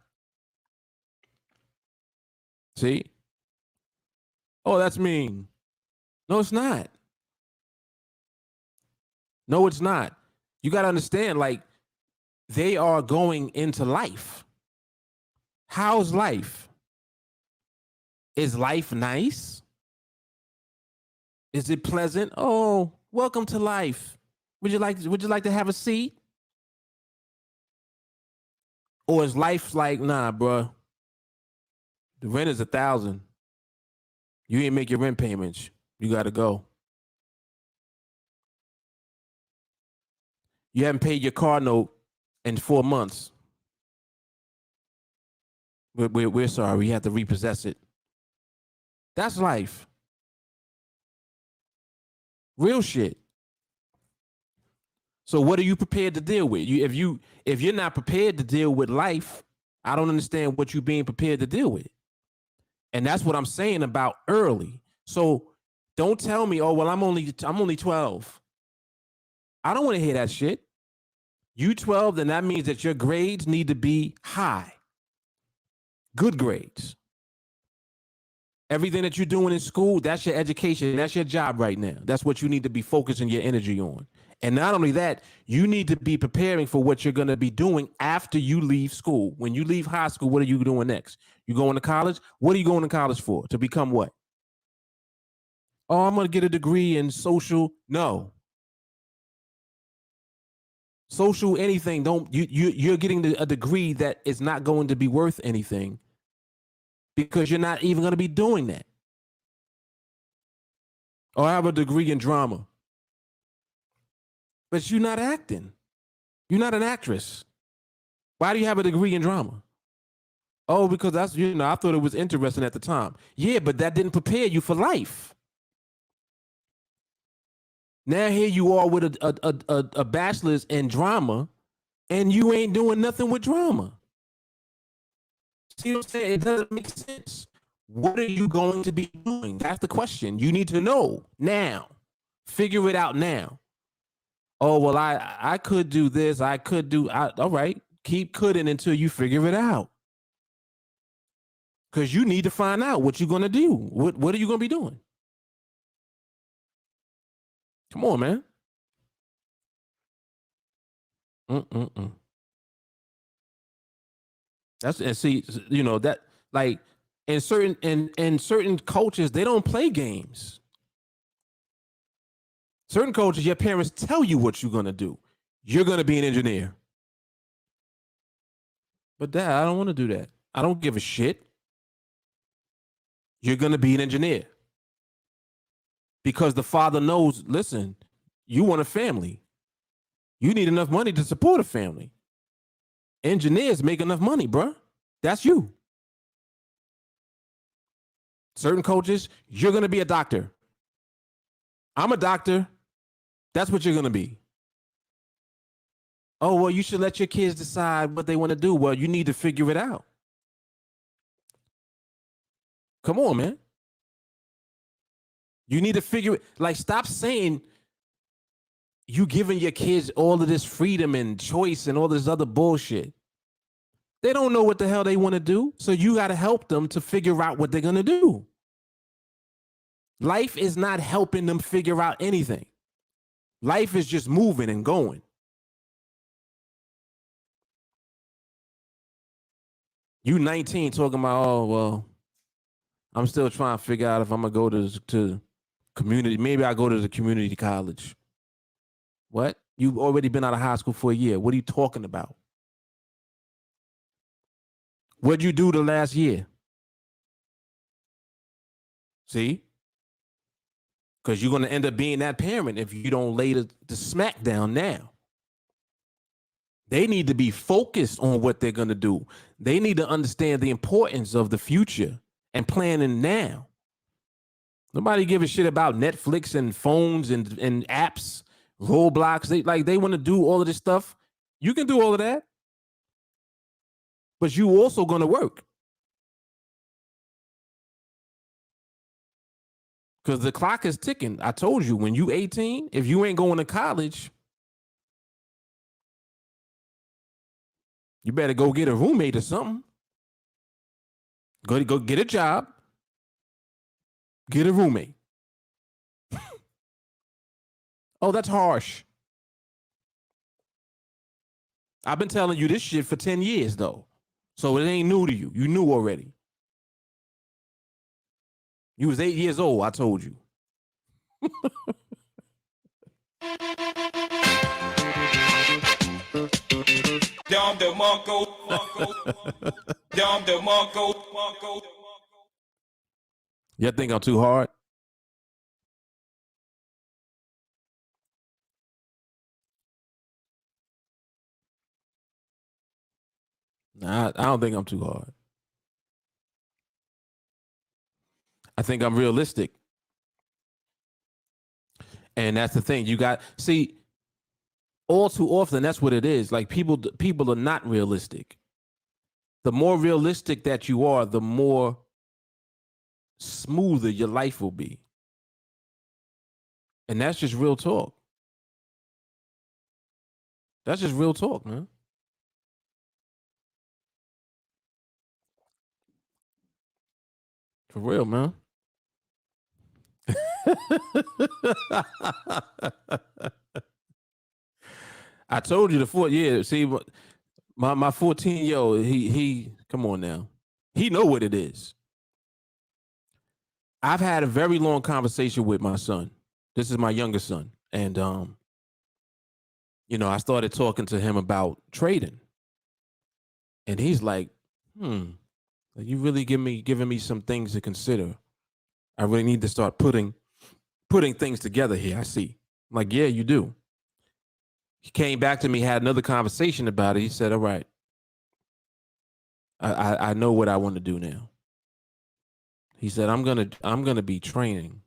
See? Oh, that's mean. No, it's not. No, it's not. You got to understand, like, they are going into life. How's life? Is life nice? Is it pleasant? Oh, welcome to life. Would you like to have a seat? Or is life like, nah, bro, the rent is $1,000. You ain't make your rent payments. You got to go. You haven't paid your car note in 4 months. We're sorry. We have to repossess it. That's life. Real shit. So what are you prepared to deal with? If you're not prepared to deal with life, I don't understand what you're being prepared to deal with. And that's what I'm saying about early. So don't tell me, oh, well, I'm only 12. I don't want to hear that shit. You 12, then that means that your grades need to be high. Good grades. Everything that you're doing in school, that's your education. That's your job right now. That's what you need to be focusing your energy on. And not only that, you need to be preparing for what you're going to be doing after you leave school. When you leave high school, what are you doing next? You going to college? What are you going to college for? To become what? Oh, I'm going to get a degree in social. No. Social anything. Don't you're getting a degree that is not going to be worth anything because you're not even going to be doing that. Or I have a degree in drama. But you're not acting. You're not an actress. Why do you have a degree in drama? Oh, because that's, I thought it was interesting at the time. Yeah, but that didn't prepare you for life. Now here you are with a bachelor's in drama, and you ain't doing nothing with drama. See what I'm saying? It doesn't make sense. What are you going to be doing? That's the question. You need to know now. Figure it out now. Oh, well, I could do this. I could do. All right. Keep coulding until you figure it out. Because you need to find out what you're going to do. What are you going to be doing? Come on, man. That's, and see, that, like, in certain cultures, they don't play games. Certain cultures, your parents tell you what you're going to do. You're going to be an engineer. But Dad, I don't want to do that. I don't give a shit. You're going to be an engineer. Because the father knows, listen, you want a family. You need enough money to support a family. Engineers make enough money, bro. That's you. Certain coaches, you're going to be a doctor. I'm a doctor. That's what you're going to be. Oh, well, you should let your kids decide what they want to do. Well, you need to figure it out. Come on, man. You need to figure it. Like, stop saying you giving your kids all of this freedom and choice and all this other bullshit. They don't know what the hell they want to do. So you got to help them to figure out what they're going to do. Life is not helping them figure out anything. Life is just moving and going. You 19 talking about, oh, well, I'm still trying to figure out if I'm going to go to community. Maybe I go to the community college. What? You've already been out of high school for a year. What are you talking about? What'd you do the last year? See? Because you're going to end up being that parent if you don't lay the smack down now. They need to be focused on what they're going to do. They need to understand the importance of the future and planning now. Nobody give a shit about Netflix and phones and apps, Roblox. They want to do all of this stuff. You can do all of that. But you also going to work. Because the clock is ticking. I told you, when you 18, if you ain't going to college, you better go get a roommate or something. Go get a job. Get a roommate. Oh, that's harsh. I've been telling you this shit for 10 years, though. So it ain't new to you. You knew already. You was 8 years old, I told you. Y'all think I'm too hard? Nah, I don't think I'm too hard. I think I'm realistic. And that's the thing. You got, see, all too often, that's what it is. Like, people are not realistic. The more realistic that you are, the more smoother your life will be. And that's just real talk. That's just real talk, man. For real, man. I told you the 4 year. See, my 14-year-old, he come on now. He know what it is. I've had a very long conversation with my son. This is my youngest son. And I started talking to him about trading. And he's like, you really giving me some things to consider. I really need to start putting things together here. I see. I'm like, yeah, you do. He came back to me, had another conversation about it. He said, all right, I know what I want to do now. He said, I'm gonna be training.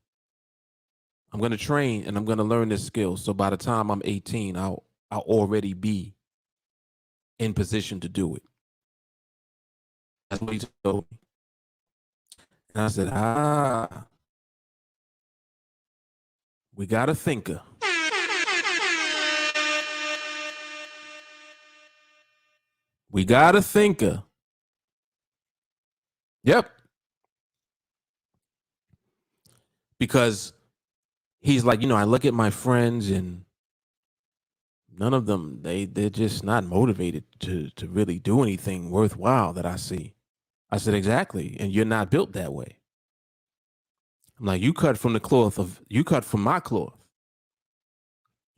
I'm gonna train and I'm gonna learn this skill. So by the time I'm 18, I'll already be in position to do it. That's what he told me. And I said, we got a thinker. We got a thinker. Yep. Because he's like, I look at my friends and none of them, they're just not motivated to really do anything worthwhile that I see. I said, exactly. And you're not built that way. I'm like, you cut from my cloth.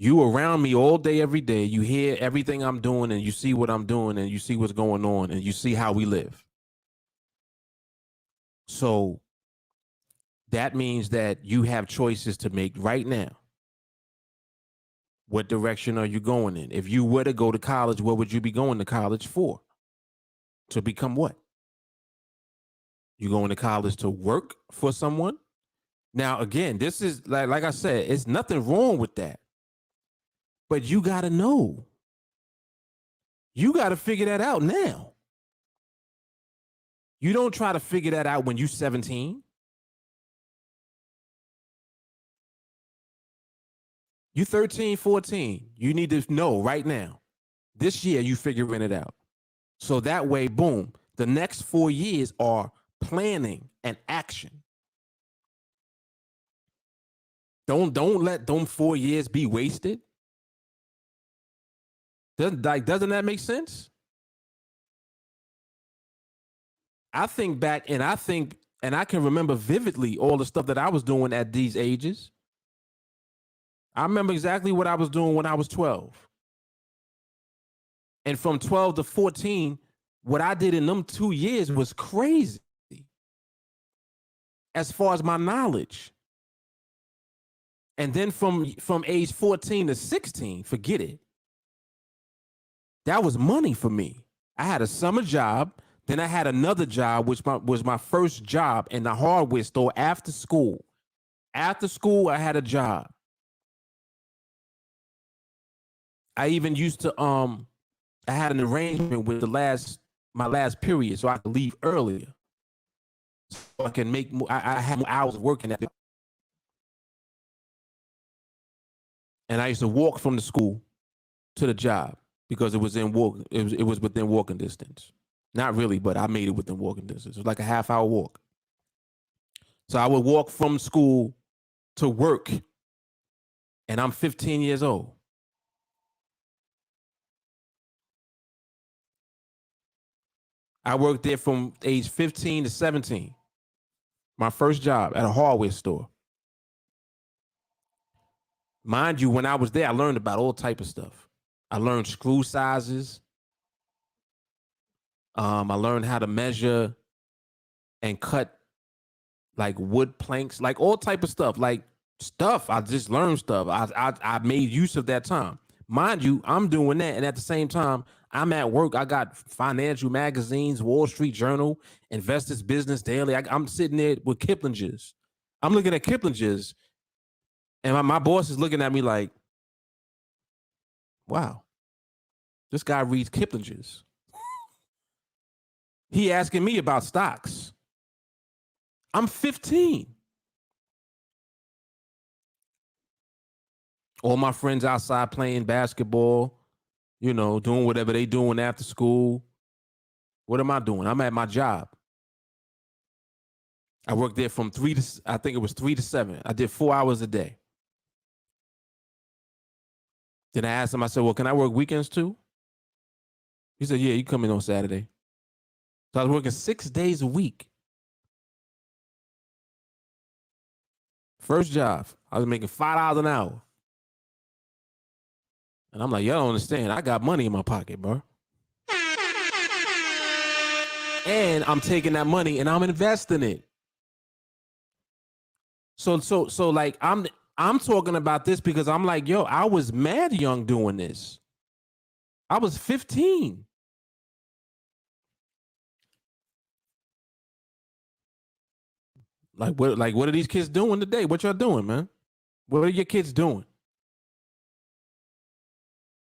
You around me all day, every day. You hear everything I'm doing and you see what I'm doing and you see what's going on and you see how we live. So that means that you have choices to make right now. What direction are you going in? If you were to go to college, what would you be going to college for? To become what? You going to college to work for someone? Now, again, this is like I said, it's nothing wrong with that. But you got to know. You got to figure that out now. You don't try to figure that out when you're 17. You 13, 14. You need to know right now. This year, you figuring it out. So that way, boom, the next 4 years are planning and action. Don't let them 4 years be wasted. Doesn't that make sense? I think back and I can remember vividly all the stuff that I was doing at these ages. I remember exactly what I was doing when I was 12. And from 12 to 14, what I did in them 2 years was crazy. As far as my knowledge. And then from age 14 to 16, forget it. That was money for me. I had a summer job. Then I had another job, which was my first job in the hardware store after school. After school, I had a job. I even used to, I had an arrangement with my last period, so I could leave earlier. So I can make more, I had more hours working at it. And I used to walk from the school to the job because it was within walking distance. Not really, but I made it within walking distance. It was like a half-hour walk. So I would walk from school to work, and I'm 15 years old. I worked there from age 15 to 17. My first job at a hardware store. Mind you, when I was there, I learned about all type of stuff. I learned screw sizes. I learned how to measure and cut like wood planks, like all type of stuff. Like stuff. I just learned stuff. I made use of that time. Mind you, I'm doing that, and at the same time, I'm at work. I got financial magazines, Wall Street Journal, Investors Business Daily. I'm sitting there with Kiplinger's. I'm looking at Kiplinger's, and my boss is looking at me like, wow, this guy reads Kiplinger's. He asking me about stocks. I'm 15. All my friends outside playing basketball, doing whatever they doing after school. What am I doing? I'm at my job. I worked there from 3 to, I think it was 3 to 7. I did 4 hours a day. Then I asked him, I said, well, can I work weekends too? He said, yeah, you come in on Saturday. So I was working 6 days a week. First job, I was making $5 an hour. And I'm like, y'all don't understand. I got money in my pocket, bro. And I'm taking that money and I'm investing it. So like I'm talking about this because I'm like, yo, I was mad young doing this. I was 15. What are these kids doing today? What y'all doing, man? What are your kids doing?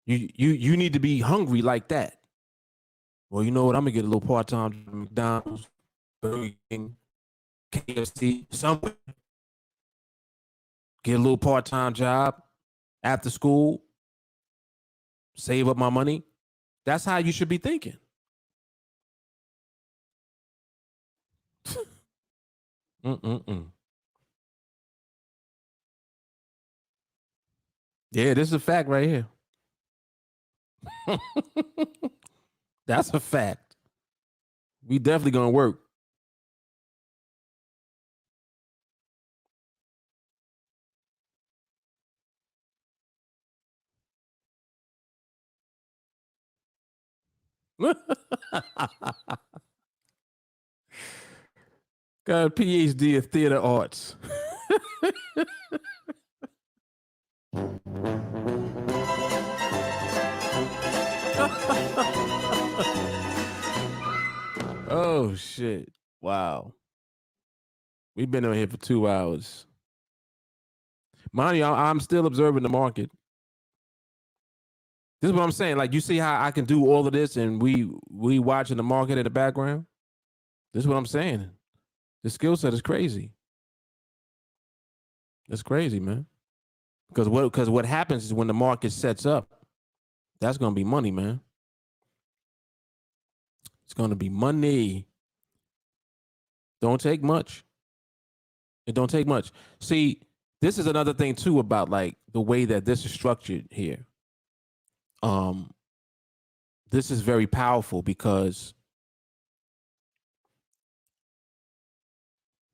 You need to be hungry like that. Well, you know what? I'm gonna get a little part-time McDonald's, Burger King, KFC, somewhere. Get a little part-time job after school, save up my money. That's how you should be thinking. Mm-mm-mm. Yeah, this is a fact right here. That's a fact. We definitely gonna work. Got a PhD in theater arts. Oh shit! Wow, we've been on here for 2 hours. Mind you, I'm still observing the market. This is what I'm saying. Like, you see how I can do all of this, and we watching the market in the background. This is what I'm saying. The skill set is crazy. It's crazy, man. Because what happens is when the market sets up, that's gonna be money, man. It's gonna be money. Don't take much. It don't take much. See, this is another thing too about like the way that this is structured here. Um, this is very powerful because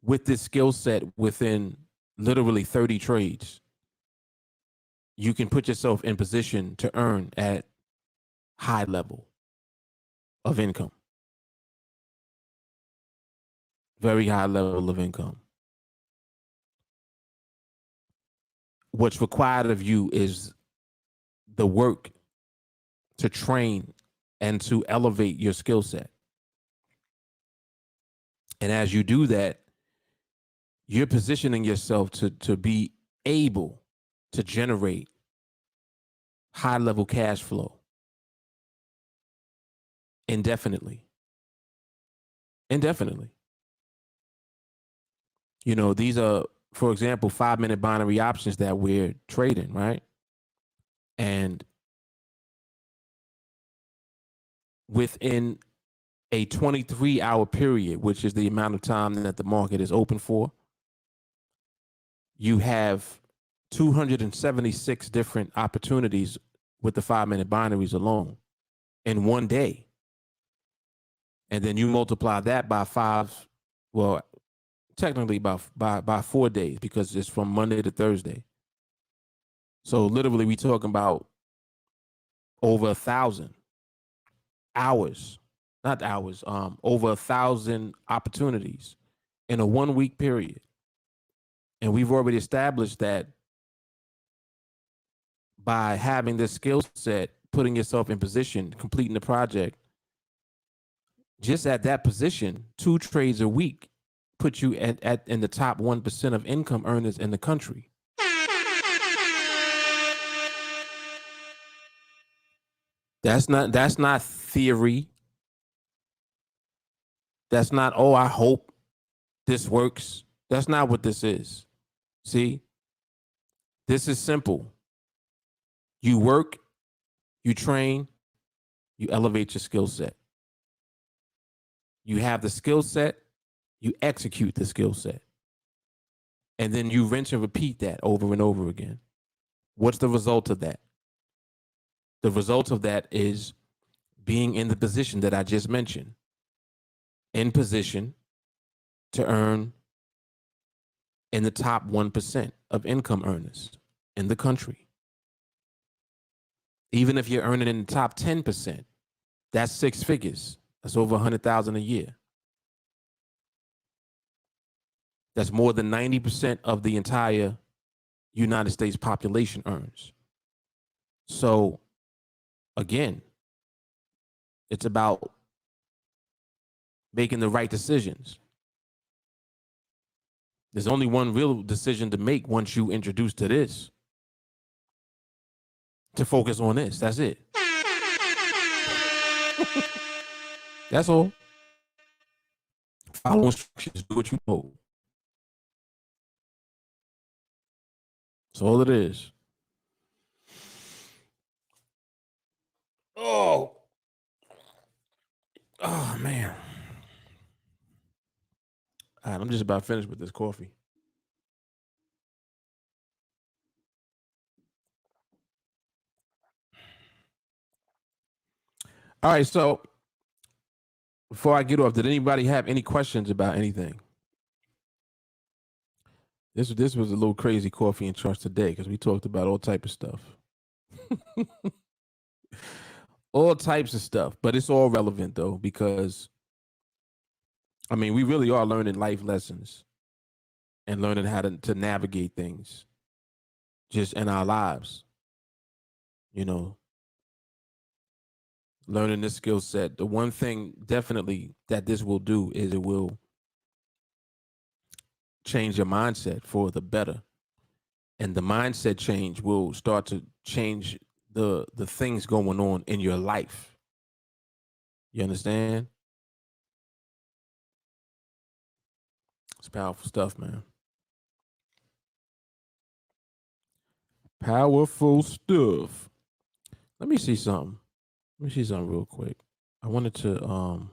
with this skill set within literally 30 trades, you can put yourself in position to earn at high level of income. Very high level of income. What's required of you is the work to train and to elevate your skill set. And as you do that, you're positioning yourself to be able to generate high level cash flow indefinitely. Indefinitely. You know, these are, for example, 5-minute binary options that we're trading, right? And within a 23-hour period, which is the amount of time that the market is open for, you have 276 different opportunities with the 5-minute binaries alone in one day. And then you multiply that by 5, well, technically by 4 days because it's from Monday to Thursday. So literally we talking about over 1,000 hours, not hours, over 1,000 opportunities in a 1-week period. And we've already established that by having this skill set, putting yourself in position, completing the project, just at that position, 2 trades a week put you at in the top 1% of income earners in the country. That's not theory. That's not, oh, I hope this works. That's not what this is. See, this is simple. You work, you train, you elevate your skill set. You have the skill set, You execute the skill set. And then you rinse and repeat that over and over again. What's the result of that? The result of that is being in the position that I just mentioned, in position to earn in the top 1% of income earners in the country. Even if you're earning in the top 10%, that's 6 figures. That's over 100,000 a year. That's more than 90% of the entire United States population earns. So again, it's about making the right decisions. There's only one real decision to make once you introduce to this. To focus on this. That's it. That's all. Follow instructions. Do what you know. That's all it is. Oh man. All right, I'm just about finished with this coffee. All right, so before I get off, did anybody have any questions about anything? This was a little crazy coffee and charts today because we talked about all type of stuff. All types of stuff, but it's all relevant though, because I mean, we really are learning life lessons and learning how to navigate things just in our lives. You know, learning this skill set. The one thing definitely that this will do is it will change your mindset for the better. And the mindset change will start to change the things going on in your life. You understand? It's powerful stuff, man. Powerful stuff. Let me see something. Let me see something real quick. I wanted to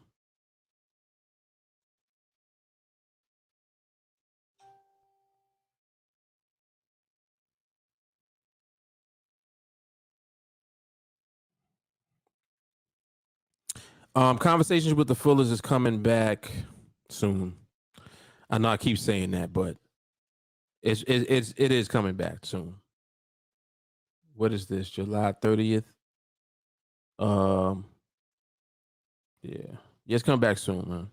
conversations with the Fullers is coming back soon. I know I keep saying that, but it is coming back soon. What is this? July 30th? Yeah. It's coming back soon, man.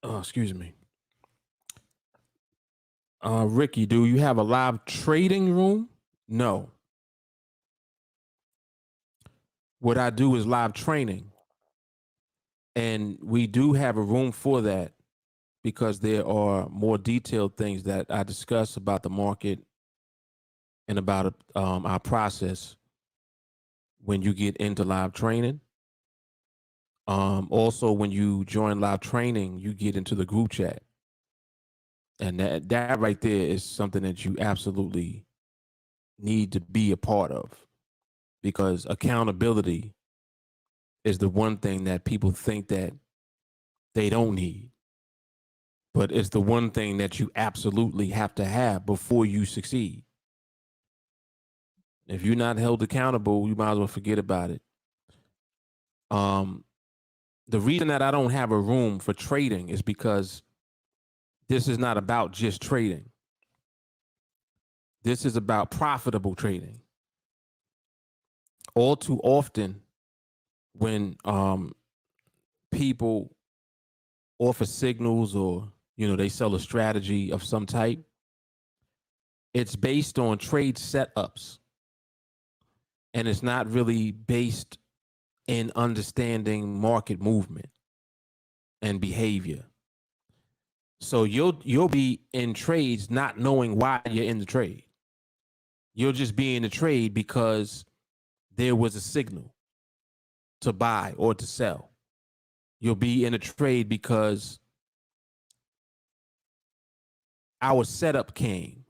Oh, excuse me. Ricky, do you have a live trading room? No. What I do is live training. And we do have a room for that because there are more detailed things that I discuss about the market and about our process when you get into live training. Also, when you join live training, you get into the group chat. And that right there is something that you absolutely need to be a part of, because accountability is the one thing that people think that they don't need. But it's the one thing that you absolutely have to have before you succeed. If you're not held accountable, you might as well forget about it. The reason that I don't have a room for trading is because this is not about just trading. This is about profitable trading. All too often, when people offer signals or they sell a strategy of some type, it's based on trade setups, and it's not really based in understanding market movement and behavior. So you'll be in trades not knowing why you're in the trade. You'll just be in the trade because there was a signal to buy or to sell. You'll be in a trade because our setup came.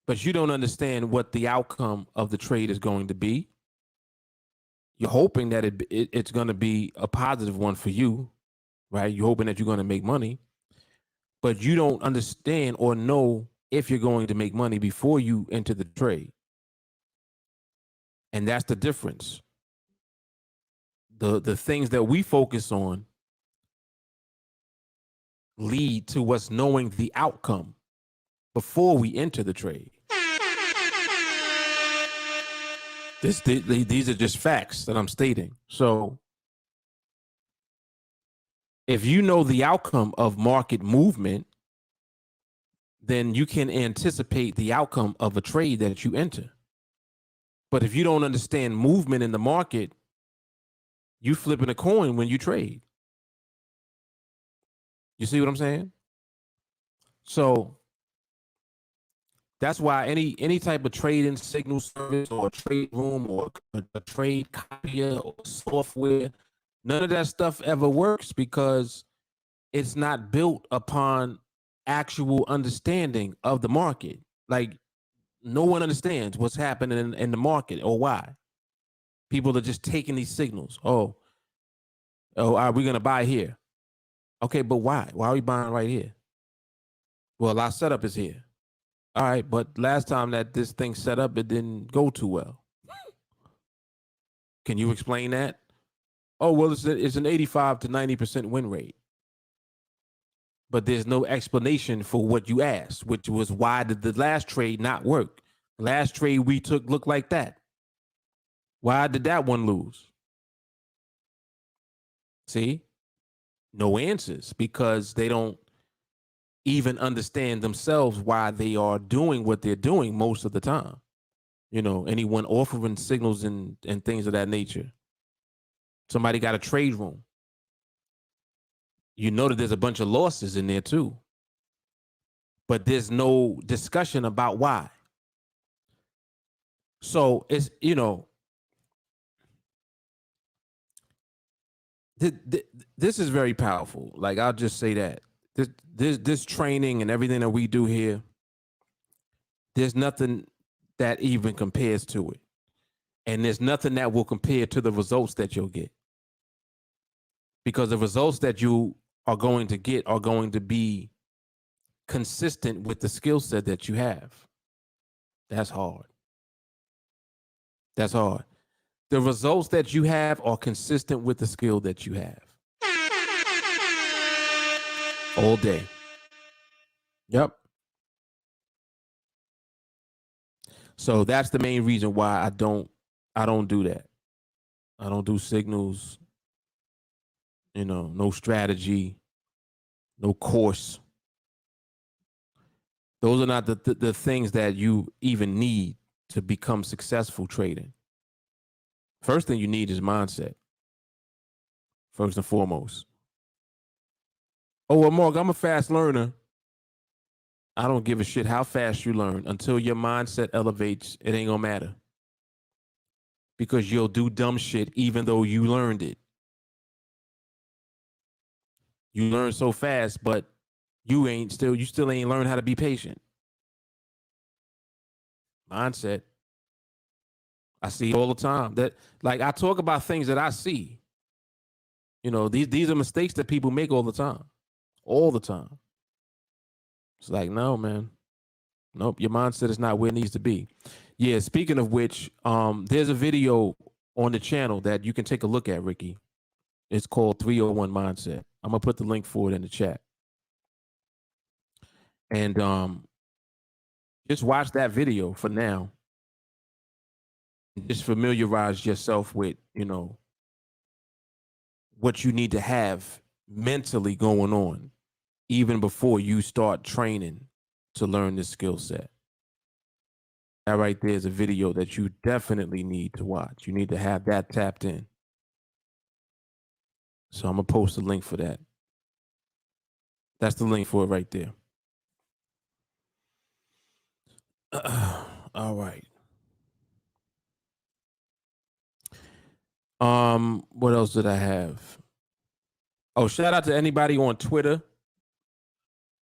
but you don't understand what the outcome of the trade is going to be. You're hoping that it's going to be a positive one for you, right? You're hoping that you're going to make money, but you don't understand or know if you're going to make money before you enter the trade. And that's the difference. The things that we focus on lead to us knowing the outcome before we enter the trade. These are just facts that I'm stating. So if you know the outcome of market movement, then you can anticipate the outcome of a trade that you enter. But if you don't understand movement in the market, you flipping a coin when you trade. You see what I'm saying? So that's why any type of trading signal service or a trade room or a trade copier or software, none of that stuff ever works because it's not built upon actual understanding of the market. Like no one understands what's happening in the market or why. People are just taking these signals. Oh, are we going to buy here? Okay, but why? Why are we buying right here? Well, our setup is here. All right, but last time that this thing set up, it didn't go too well. Can you explain that? Oh, well, it's an 85 to 90% win rate. But there's no explanation for what you asked, which was why did the last trade not work? Last trade we took looked like that. Why did that one lose? See? No answers because they don't even understand themselves why they are doing what they're doing most of the time. You know, anyone offering signals and things of that nature. Somebody got a trade room. You know that there's a bunch of losses in there too. But there's no discussion about why. So it's, you know, this is very powerful. Like, I'll just say that. This training and everything that we do here, there's nothing that even compares to it. And there's nothing that will compare to the results that you'll get. Because the results that you are going to get are going to be consistent with the skill set that you have. That's hard. That's hard. The results that you have are consistent with the skill that you have. All day. Yep. So that's the main reason why I don't do that. I don't do signals, you know, no strategy, no course. Those are not the things that you even need to become successful trading. First thing you need is mindset. First and foremost. Oh, well, Mark, I'm a fast learner. I don't give a shit how fast you learn. Until your mindset elevates, it ain't gonna matter. Because you'll do dumb shit even though you learned it. You learn so fast, but you still ain't learned how to be patient. Mindset. I see all the time. That, like, I talk about things that I see. You know, these are mistakes that people make all the time. All the time. It's like, no, man. Nope, your mindset is not where it needs to be. Yeah, speaking of which, there's a video on the channel that you can take a look at, Ricky. It's called 301 Mindset. I'm going to put the link for it in the chat. And just watch that video for now. Just familiarize yourself with, you know, what you need to have mentally going on even before you start training to learn this skill set. That right there is a video that you definitely need to watch. You need to have that tapped in. So I'm going to post a link for that. That's the link for it right there. All right. What else did I have? Oh, shout out to anybody on Twitter.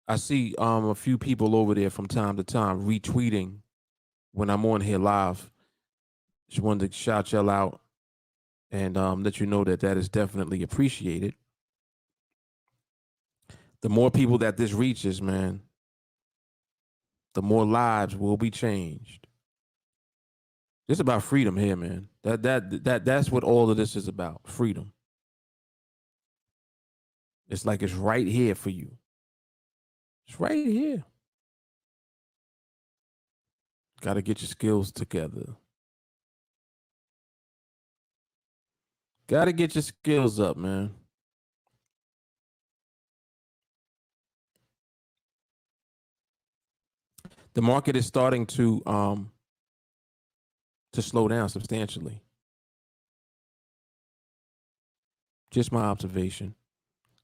I see a few people over there from time to time retweeting when I'm on here live. Just wanted to shout y'all out and let you know that that is definitely appreciated. The more people that this reaches, man, the more lives will be changed. It's about freedom here, man. That's what all of this is about. Freedom. It's like it's right here for you. It's right here. Got to get your skills together. Got to get your skills up, man. The market is starting to slow down substantially. Just my observation.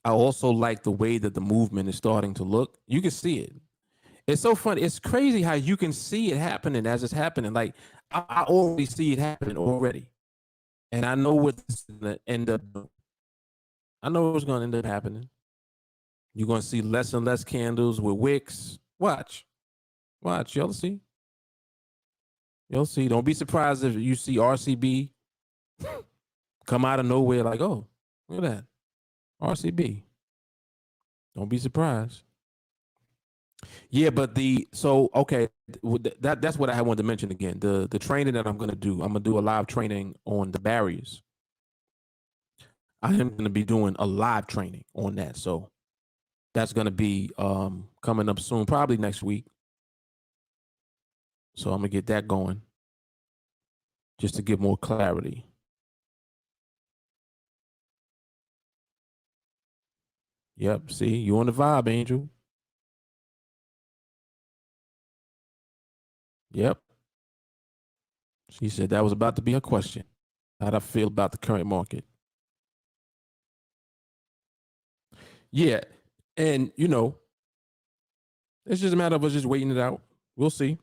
I also like the way that the movement is starting to look. You can see it. It's so funny. It's crazy how you can see it happening as it's happening. Like I already see it happening already, and I know what's going to end up. I know what's going to end up happening. You're going to see less and less candles with wicks. Watch. Y'all see. You'll see. Don't be surprised if you see RCB come out of nowhere like, oh, look at that. RCB. Don't be surprised. Yeah, but okay, that's what I wanted to mention again. The training that I'm gonna do, I'm gonna do a live training on the barriers. I am gonna be doing a live training on that. So that's gonna be coming up soon, probably next week. So I'm gonna get that going just to give more clarity. Yep, see, you on the vibe, Angel. Yep. She said that was about to be her question. How'd I feel about the current market? Yeah. And, it's just a matter of us just waiting it out. We'll see.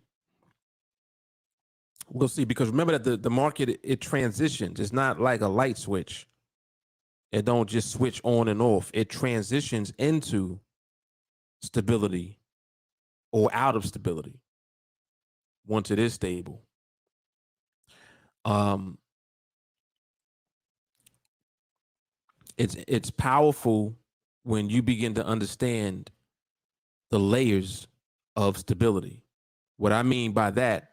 We'll see. Because remember that the market, it transitions. It's not like a light switch. It don't just switch on and off. It transitions into stability or out of stability once it is stable. It's powerful when you begin to understand the layers of stability. What I mean by that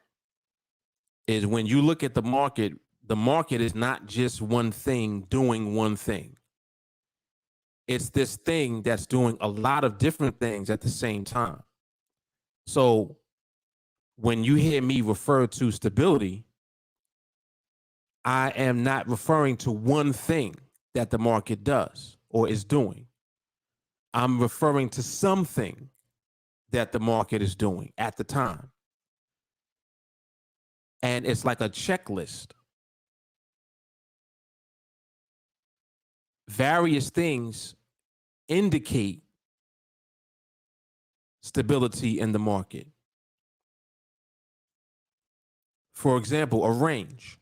is when you look at the market is not just one thing doing one thing. It's this thing that's doing a lot of different things at the same time. So when you hear me refer to stability, I am not referring to one thing that the market does or is doing. I'm referring to something that the market is doing at the time. And it's like a checklist. Various things indicate stability in the market. For example, a range.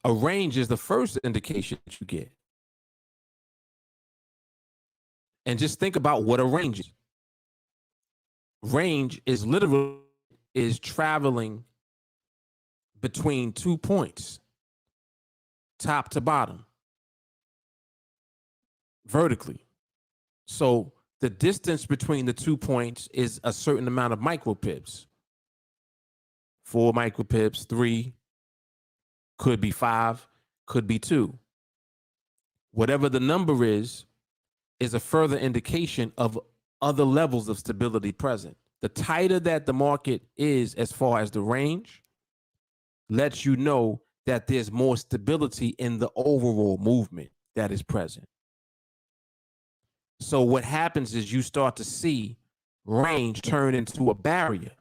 A range is the first indication that you get. And just think about what a range is. Range is literally traveling between 2 points, top to bottom, vertically. So the distance between the 2 points is a certain amount of micropips. 4 micropips, 3, could be 5, could be 2. Whatever the number is a further indication of other levels of stability present. The tighter that the market is as far as the range, lets you know that there's more stability in the overall movement that is present. So what happens is you start to see range turn into a barrier.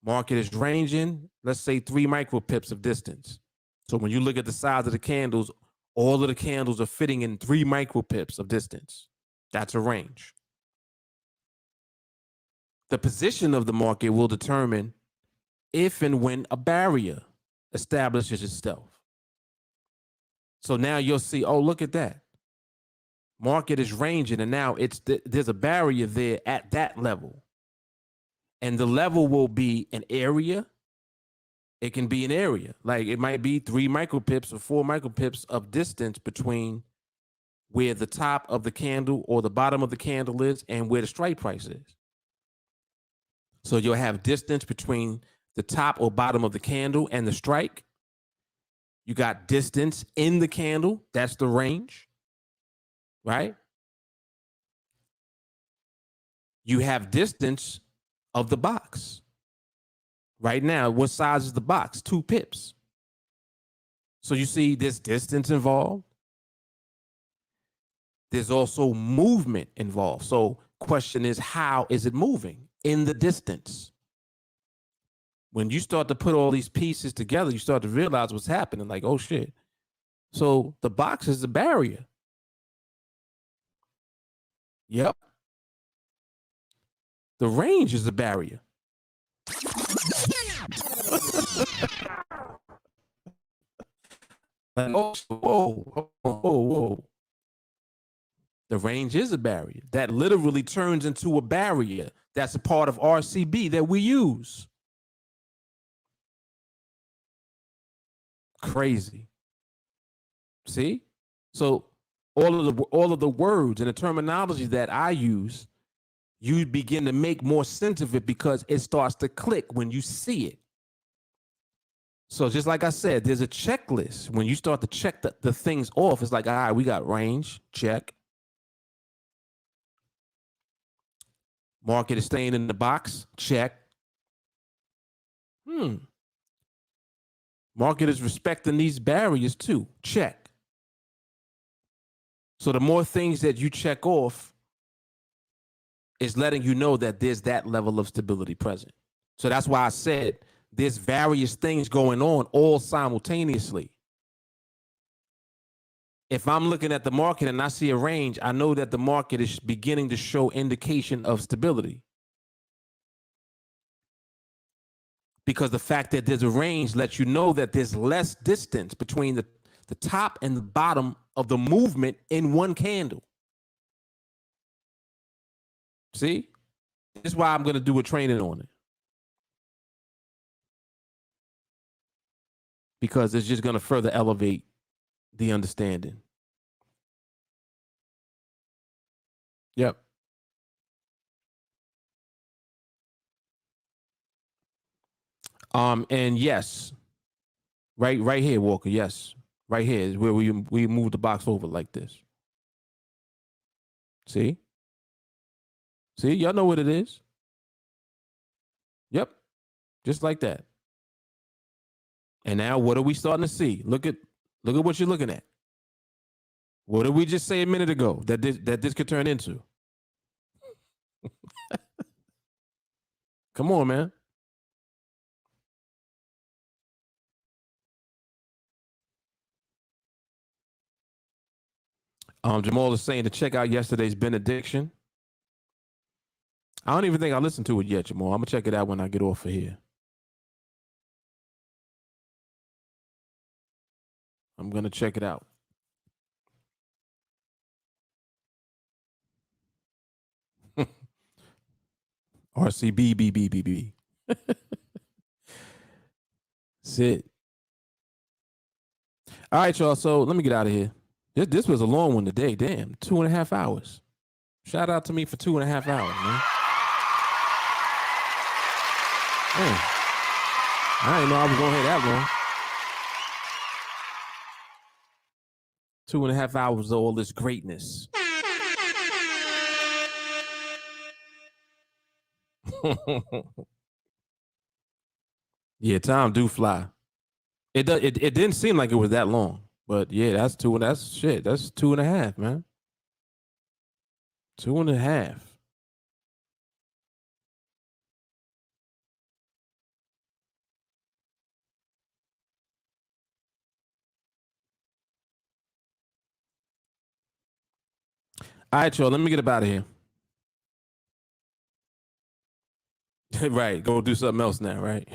Market is ranging, let's say 3 micropips of distance. So when you look at the size of the candles, all of the candles are fitting in 3 micropips of distance. That's a range. The position of the market will determine if and when a barrier establishes itself. So now you'll see, oh, look at that. Market is ranging, and now there's a barrier there at that level. And the level will be an area. It can be an area. Like it might be 3 micropips or 4 micropips of distance between where the top of the candle or the bottom of the candle is and where the strike price is. So you'll have distance between the top or bottom of the candle and the strike. You got distance in the candle. That's the range, right? You have distance of the box. Right now, what size is the box? 2 pips. So you see this distance involved. There's also movement involved. So question is, how is it moving in the distance? When you start to put all these pieces together, you start to realize what's happening. Like, oh shit. So the box is a barrier. Yep. The range is a barrier. Like, oh, whoa. The range is a barrier. That literally turns into a barrier. That's a part of RCB that we use. Crazy. See? So all of the words and the terminology that I use, you begin to make more sense of it because it starts to click when you see it. So just like I said, there's a checklist. When you start to check the things off, it's like, all right, we got range, check. Market is staying in the box, check. Market is respecting these barriers too, check. So the more things that you check off is letting you know that there's that level of stability present. So that's why I said there's various things going on all simultaneously. If I'm looking at the market and I see a range, I know that the market is beginning to show indication of stability. Because the fact that there's a range lets you know that there's less distance between the top and the bottom of the movement in one candle. See? This is why I'm going to do a training on it. Because it's just going to further elevate the understanding. Yep. And yes, right here, Walker. Yes, right here is where we move the box over like this. See, y'all know what it is. Yep, just like that. And now, what are we starting to see? Look at what you're looking at. What did we just say a minute ago that this could turn into? Come on, man. Jamal is saying to check out yesterday's benediction. I don't even think I listened to it yet, Jamal. I'm gonna check it out when I get off of here. I'm gonna check it out. RCB. Sit. All right, y'all. So let me get out of here. This was a long one today. Damn, 2.5 hours. Shout out to me for 2.5 hours, man. Damn. I didn't know I was gonna hit that long. 2.5 hours of all this greatness. Yeah, time do fly. It didn't seem like it was that long, but yeah, that's 2.5, man. 2.5. All right, y'all, let me get up out of here. Right, go do something else now, right?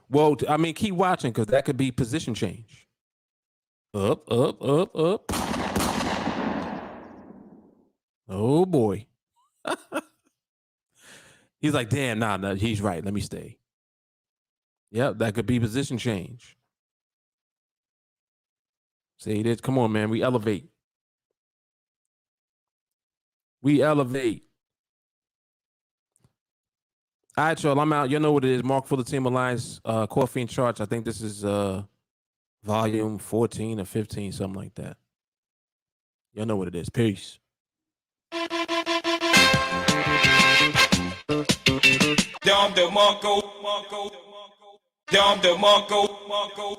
Well, I mean, keep watching because that could be position change. Up. Oh boy. He's like, damn, nah, he's right. Let me stay. Yep, that could be position change. See this? Come on, man. We elevate. We elevate. All right, y'all. I'm out. You know what it is. Mark for the Team Alliance, Coffee and Charts. I think this is volume 14 or 15, something like that. Y'all know what it is. Peace. Dom de Marco. Dom de Marco.